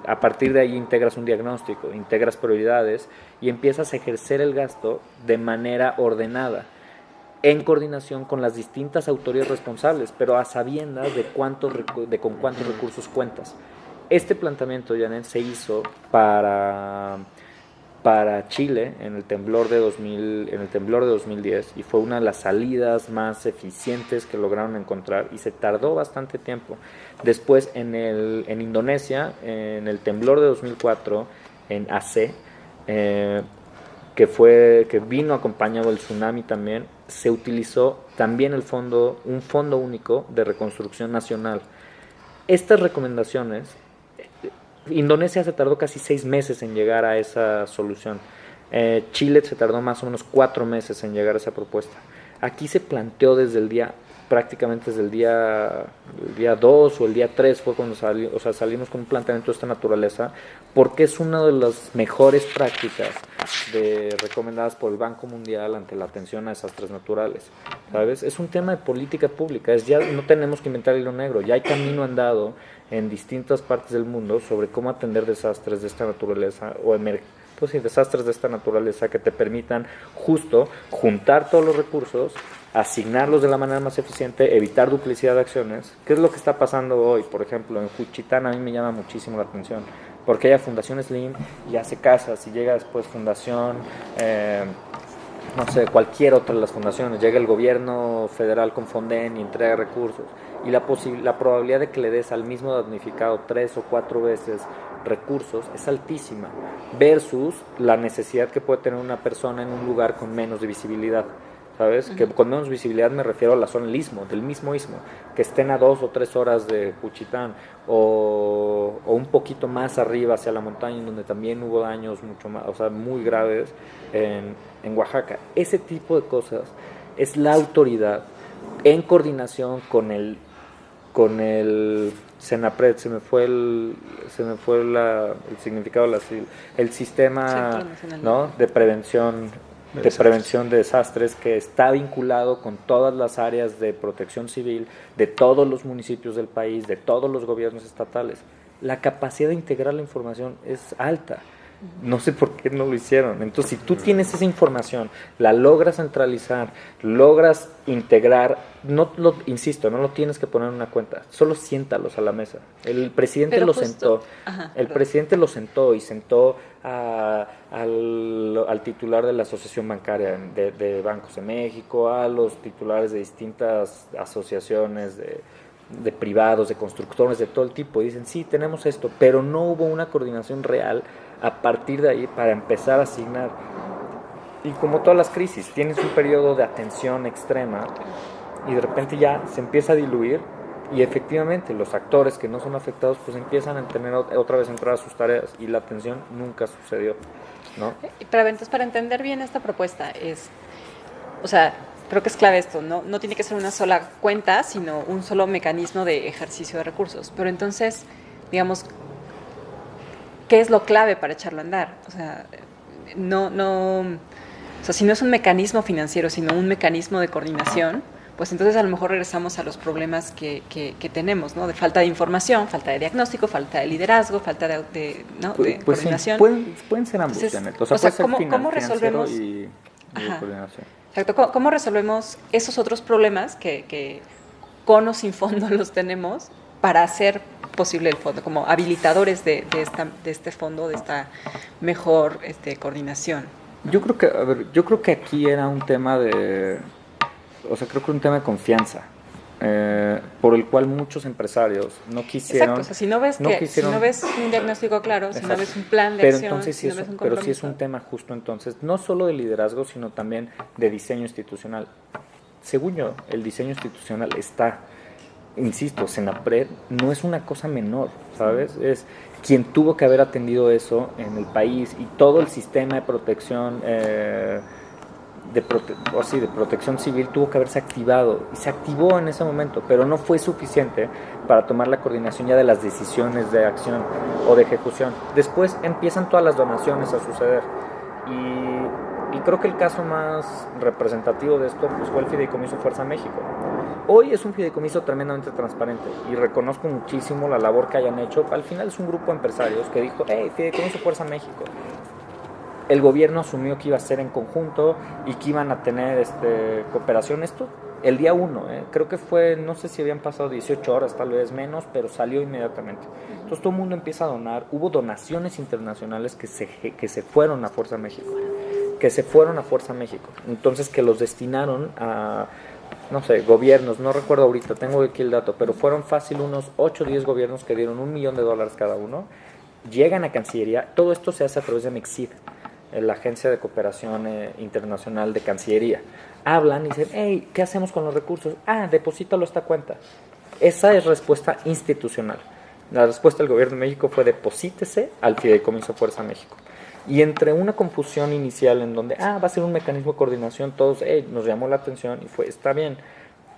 a partir de ahí integras un diagnóstico, integras prioridades y empiezas a ejercer el gasto de manera ordenada, en coordinación con las distintas autoridades responsables, pero a sabiendas de con cuántos recursos cuentas. Este planteamiento, Janet, se hizo para Chile en el temblor de 2010 y fue una de las salidas más eficientes que lograron encontrar y se tardó bastante tiempo. Después en Indonesia, en el temblor de 2004 en Aceh, que vino acompañado del tsunami también, se utilizó también un fondo único de reconstrucción nacional. Estas recomendaciones, Indonesia se tardó casi 6 meses en llegar a esa solución. Chile se tardó más o menos 4 meses en llegar a esa propuesta. Aquí se planteó prácticamente desde el día 2 o el día 3 fue cuando salimos con un planteamiento de esta naturaleza, porque es una de las mejores prácticas recomendadas por el Banco Mundial ante la atención a desastres naturales, ¿sabes? Es un tema de política pública, ya no tenemos que inventar el hilo negro, ya hay camino andado en distintas partes del mundo sobre cómo atender desastres de esta naturaleza o pues sí, desastres de esta naturaleza que te permitan justo juntar todos los recursos, asignarlos de la manera más eficiente, evitar duplicidad de acciones. ¿Qué es lo que está pasando hoy? Por ejemplo, en Juchitán a mí me llama muchísimo la atención, porque hay Fundación Slim y hace casas, y llega después Fundación, no sé, cualquier otra de las fundaciones, llega el gobierno federal con Fonden y entrega recursos, y la probabilidad de que le des al mismo damnificado 3 o 4 veces recursos es altísima, versus la necesidad que puede tener una persona en un lugar con menos de visibilidad. ¿Sabes? Que con menos visibilidad me refiero a la zona del istmo, que estén a 2 o 3 horas de Juchitán, o un poquito más arriba hacia la montaña, en donde también hubo daños mucho más, o sea, muy graves en Oaxaca. Ese tipo de cosas es la autoridad en coordinación con el Senapred, se me fue el significado, el sistema, ¿no?, de prevención de desastres, que está vinculado con todas las áreas de protección civil de todos los municipios del país, de todos los gobiernos estatales. La capacidad de integrar la información es alta. No sé por qué no lo hicieron. Entonces, si tú tienes esa información, la logras centralizar, logras integrar, insisto, no lo tienes que poner en una cuenta, solo siéntalos a la mesa. El presidente presidente lo sentó y sentó al titular de la Asociación Bancaria de Bancos de México, a los titulares de distintas asociaciones de privados, de constructores, de todo el tipo, y dicen, sí, tenemos esto, pero no hubo una coordinación real a partir de ahí para empezar a asignar. Y como todas las crisis, tienes un periodo de atención extrema y de repente ya se empieza a diluir, y efectivamente los actores que no son afectados pues empiezan a tener otra vez entrar a sus tareas, y la atención nunca sucedió, ¿no? Pero entonces, para entender bien esta propuesta, creo que es clave esto, no tiene que ser una sola cuenta, sino un solo mecanismo de ejercicio de recursos. Pero entonces, digamos, ¿qué es lo clave para echarlo a andar? O sea, si no es un mecanismo financiero, sino un mecanismo de coordinación, pues entonces a lo mejor regresamos a los problemas que tenemos, ¿no? De falta de información, falta de diagnóstico, falta de liderazgo, falta de coordinación. Sí, pueden ser ambos, Janet. O sea, puede ser ¿cómo resolvemos y coordinación. Exacto. ¿Cómo resolvemos esos otros problemas que con o sin fondo los tenemos para hacer posible el fondo, como habilitadores de este fondo, de esta mejor coordinación? Yo creo que aquí era un tema creo que un tema de confianza, por el cual muchos empresarios no quisieron. Exacto, si no ves un diagnóstico claro, si no ves un plan de acción, si no ves un compromiso. Pero sí es un tema justo entonces, no solo de liderazgo, sino también de diseño institucional. Según yo, el diseño institucional está, insisto, Senapred no es una cosa menor, ¿sabes? Es quien tuvo que haber atendido eso en el país, y todo el sistema de protección de protección civil tuvo que haberse activado, y se activó en ese momento, pero no fue suficiente para tomar la coordinación ya de las decisiones de acción o de ejecución. Después empiezan todas las donaciones a suceder, y creo que el caso más representativo de esto pues fue el Fideicomiso Fuerza México. Hoy es un fideicomiso tremendamente transparente, y reconozco muchísimo la labor que hayan hecho. Al final es un grupo de empresarios que dijo, Fideicomiso Fuerza México. El gobierno asumió que iba a ser en conjunto y que iban a tener cooperación. Esto el día 1, creo que fue, no sé si habían pasado 18 horas, tal vez menos, pero salió inmediatamente. Entonces todo el mundo empieza a donar. Hubo donaciones internacionales que se fueron a Fuerza México, entonces que los destinaron a, no sé, gobiernos, no recuerdo ahorita, tengo aquí el dato, pero fueron fácil unos 8 o 10 gobiernos que dieron $1 millón cada uno. Llegan a Cancillería, todo esto se hace a través de MEXID, la Agencia de Cooperación Internacional de Cancillería. Hablan y dicen, hey, ¿qué hacemos con los recursos? Deposítalo a esta cuenta. Esa es respuesta institucional. La respuesta del gobierno de México fue deposítese al Fideicomiso Fuerza México. Y entre una confusión inicial en donde, va a ser un mecanismo de coordinación, todos, nos llamó la atención y fue, está bien.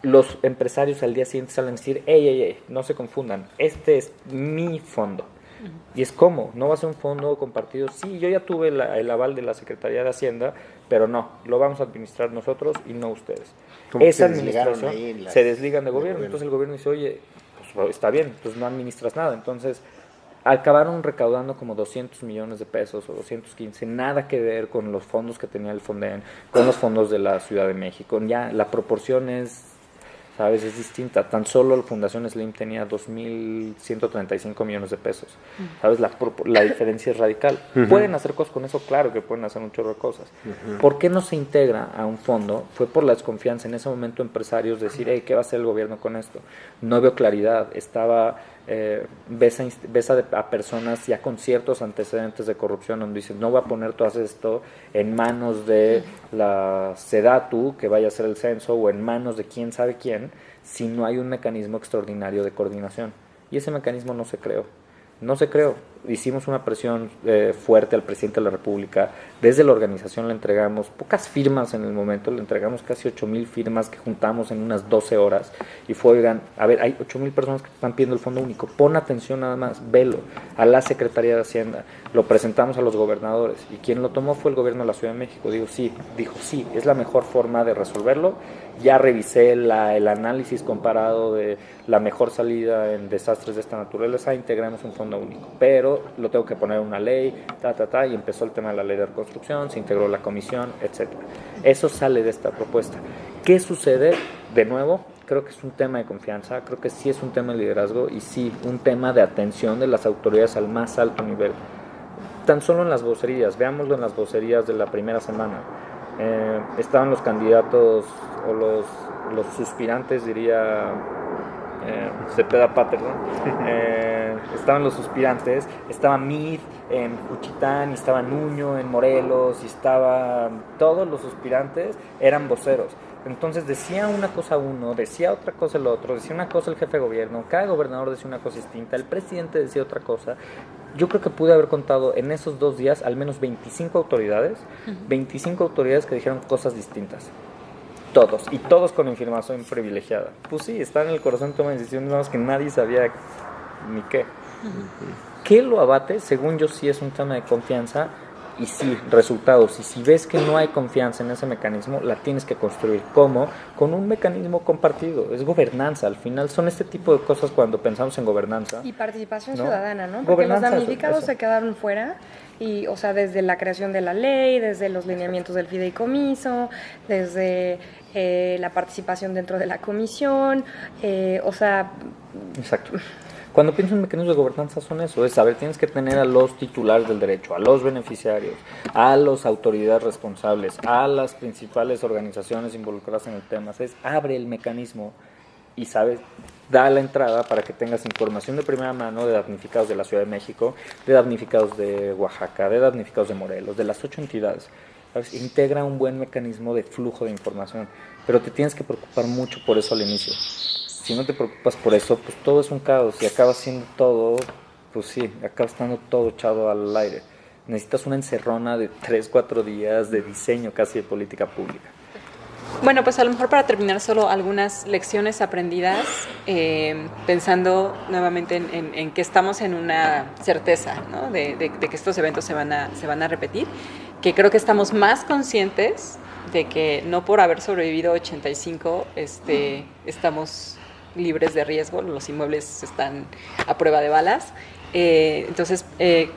Los empresarios al día siguiente salen a decir, no se confundan, este es mi fondo. Y es como, no va a ser un fondo compartido. Sí, yo ya tuve el aval de la Secretaría de Hacienda, pero no, lo vamos a administrar nosotros y no ustedes. Esa administración se desligan de gobierno. Entonces el gobierno dice, oye, pues está bien, entonces no administras nada. Entonces acabaron recaudando como 200 millones de pesos o 215, nada que ver con los fondos que tenía el Fonden, con los fondos de la Ciudad de México. Ya la proporción es, ¿sabes? Es distinta. Tan solo la Fundación Slim tenía 2.135 millones de pesos. ¿Sabes? La diferencia es radical. ¿Pueden hacer cosas con eso? Claro que pueden hacer un chorro de cosas. ¿Por qué no se integra a un fondo? Fue por la desconfianza en ese momento empresarios decir, hey, ¿qué va a hacer el gobierno con esto? No veo claridad. Ves a personas ya con ciertos antecedentes de corrupción donde dicen, no voy a poner todo esto en manos de la SEDATU, que vaya a hacer el censo, o en manos de quién sabe quién, si no hay un mecanismo extraordinario de coordinación. Y ese mecanismo no se creó. Hicimos una presión fuerte al presidente de la República. Desde la organización le entregamos pocas firmas en el momento, le entregamos casi 8,000 firmas que juntamos en unas 12 horas. Y fue, oigan, a ver, hay 8,000 personas que están pidiendo el Fondo Único, pon atención nada más, velo, a la Secretaría de Hacienda. Lo presentamos a los gobernadores y quien lo tomó fue el gobierno de la Ciudad de México. Dijo, sí, es la mejor forma de resolverlo. Ya revisé el análisis comparado de la mejor salida en desastres de esta naturaleza, integramos un fondo único, pero lo tengo que poner en una ley, y empezó el tema de la ley de reconstrucción, se integró la comisión, etc. Eso sale de esta propuesta. ¿Qué sucede? De nuevo, creo que es un tema de confianza, creo que sí es un tema de liderazgo y sí un tema de atención de las autoridades al más alto nivel. Tan solo en las vocerías, veámoslo en las vocerías de la primera semana. Estaban los candidatos o los suspirantes, diría Cepeda Patterson, estaban los suspirantes, estaba Mid en Juchitán, y estaba Nuño en Morelos, y estaban todos los suspirantes, eran voceros. Entonces decía una cosa uno, decía otra cosa el otro, decía una cosa el jefe de gobierno, cada gobernador decía una cosa distinta, el presidente decía otra cosa. Yo creo que pude haber contado en esos 2 días al menos 25 autoridades, 25 autoridades que dijeron cosas distintas. Todos, y todos con información privilegiada. Pues sí, están en el corazón de toma de decisiones que nadie sabía ni qué. ¿Qué lo abate? Según yo sí es un tema de confianza y sí, resultados. Y si ves que no hay confianza en ese mecanismo, la tienes que construir. ¿Cómo? Con un mecanismo compartido. Es gobernanza. Al final son este tipo de cosas cuando pensamos en gobernanza. Y participación ciudadana, ¿no? Porque los damnificados se quedaron fuera. Y, o sea, desde la creación de la ley, desde los lineamientos del fideicomiso, desde la participación dentro de la comisión, o sea... Exacto. Cuando pienso en mecanismos de gobernanza son eso, es saber, tienes que tener a los titulares del derecho, a los beneficiarios, a las autoridades responsables, a las principales organizaciones involucradas en el tema. Abre el mecanismo y sabes, da la entrada para que tengas información de primera mano de damnificados de la Ciudad de México, de damnificados de Oaxaca, de damnificados de Morelos, de las 8 entidades. ¿Sabes? Integra un buen mecanismo de flujo de información, pero te tienes que preocupar mucho por eso al inicio. Si no te preocupas por eso, pues todo es un caos y acaba siendo todo, pues sí, acaba estando todo echado al aire. Necesitas una encerrona de 3-4 días de diseño casi de política pública. Bueno, pues a lo mejor para terminar solo algunas lecciones aprendidas, pensando nuevamente en que estamos en una certeza, ¿no? de que estos eventos se van a repetir, que creo que estamos más conscientes de que no por haber sobrevivido 85 estamos libres de riesgo, los inmuebles están a prueba de balas. Entonces,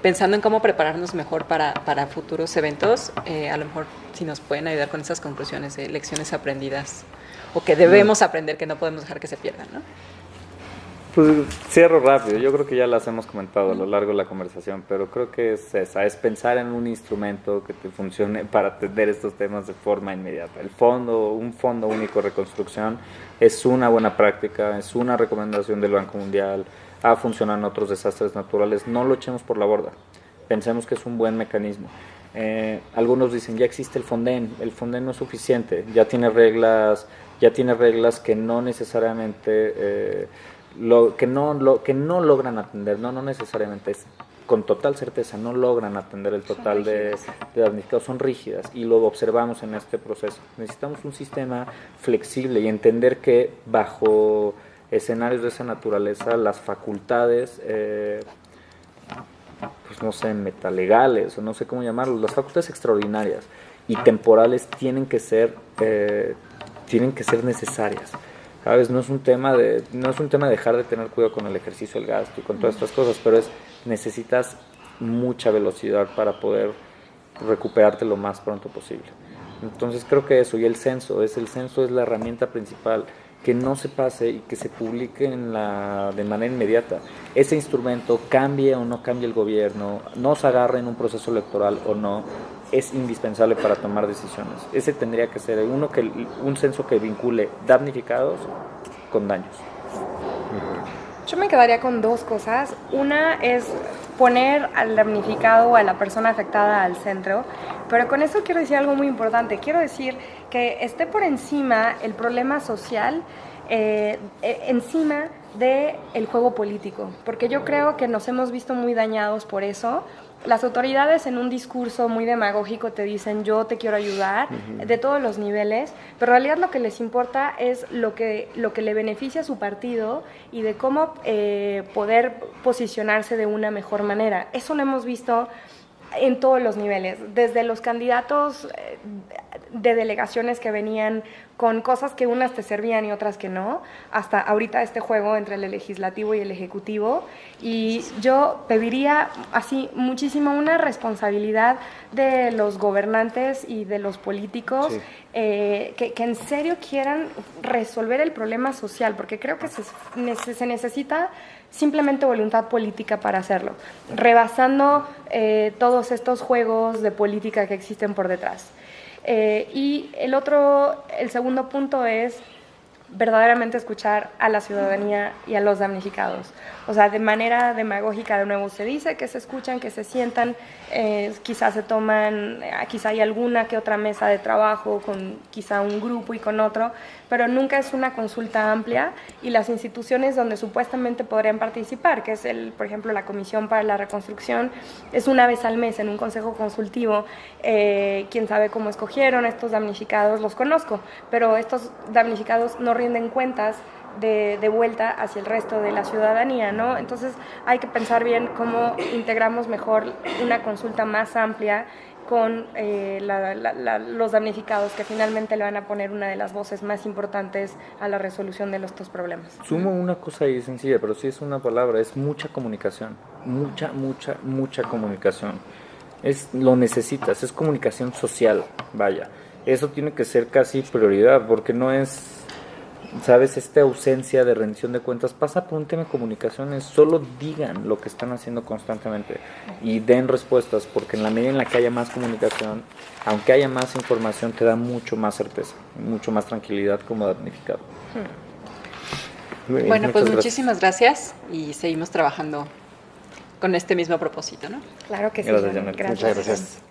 pensando en cómo prepararnos mejor para futuros eventos, a lo mejor si nos pueden ayudar con esas conclusiones de lecciones aprendidas o que debemos aprender, que no podemos dejar que se pierdan, ¿no? Pues cierro rápido, yo creo que ya las hemos comentado a lo largo de la conversación, pero creo que es esa, es pensar en un instrumento que te funcione para atender estos temas de forma inmediata. Un fondo único de reconstrucción es una buena práctica, es una recomendación del Banco Mundial, ha funcionado en otros desastres naturales, no lo echemos por la borda, pensemos que es un buen mecanismo. Algunos dicen, ya existe el Fonden no es suficiente, ya tiene reglas que no necesariamente... que no logran atender, no necesariamente, con total certeza no logran atender el total de damnificados, son rígidas y lo observamos en este proceso. Necesitamos un sistema flexible y entender que bajo escenarios de esa naturaleza las facultades, pues no sé, metalegales o no sé cómo llamarlos, las facultades extraordinarias y temporales tienen que ser necesarias. ¿Sabes? No es un tema de dejar de tener cuidado con el ejercicio del gasto y con todas estas cosas, pero necesitas mucha velocidad para poder recuperarte lo más pronto posible. Entonces creo que eso, y el censo es la herramienta principal, que no se pase y que se publique de manera inmediata. Ese instrumento, cambie o no cambie el gobierno, no se agarre en un proceso electoral o no, es indispensable para tomar decisiones. Ese tendría que ser un censo que vincule damnificados con daños. Yo me quedaría con dos cosas. Una es poner al damnificado o a la persona afectada al centro, pero con eso quiero decir algo muy importante. Quiero decir que esté por encima el problema social, encima del juego político, porque yo creo que nos hemos visto muy dañados por eso. Las autoridades en un discurso muy demagógico te dicen yo te quiero ayudar, de todos los niveles, pero en realidad lo que les importa es lo que le beneficia a su partido y de cómo poder posicionarse de una mejor manera. Eso lo hemos visto en todos los niveles, desde los candidatos de delegaciones que venían con cosas que unas te servían y otras que no, hasta ahorita este juego entre el legislativo y el ejecutivo. Y yo pediría así muchísimo una responsabilidad de los gobernantes y de los políticos, sí, que en serio quieran resolver el problema social, porque creo que se necesita simplemente voluntad política para hacerlo, rebasando todos estos juegos de política que existen por detrás. Y el segundo punto es verdaderamente escuchar a la ciudadanía y a los damnificados. O sea, de manera demagógica, de nuevo, se dice que se escuchan, que se sientan, quizás se toman, quizá hay alguna que otra mesa de trabajo con quizá un grupo y con otro, pero nunca es una consulta amplia, y las instituciones donde supuestamente podrían participar, que es por ejemplo, la Comisión para la Reconstrucción, es una vez al mes en un consejo consultivo. Quién sabe cómo escogieron estos damnificados, los conozco, pero estos damnificados no rinden cuentas de vuelta hacia el resto de la ciudadanía, ¿no? Entonces hay que pensar bien cómo integramos mejor una consulta más amplia con los damnificados, que finalmente le van a poner una de las voces más importantes a la resolución de estos problemas. Sumo una cosa ahí sencilla, pero sí es una palabra, es mucha comunicación, mucha comunicación. Lo necesitas, es comunicación social, vaya. Eso tiene que ser casi prioridad, porque no es, ¿sabes? Esta ausencia de rendición de cuentas pasa por un tema de comunicaciones. Solo digan lo que están haciendo constantemente y den respuestas, porque en la medida en la que haya más comunicación, aunque haya más información, te da mucho más certeza, mucho más tranquilidad como damnificado. Bien, bueno, pues muchísimas gracias y seguimos trabajando con este mismo propósito, ¿no? Claro que sí. Gracias, Janet. Gracias. Muchas gracias.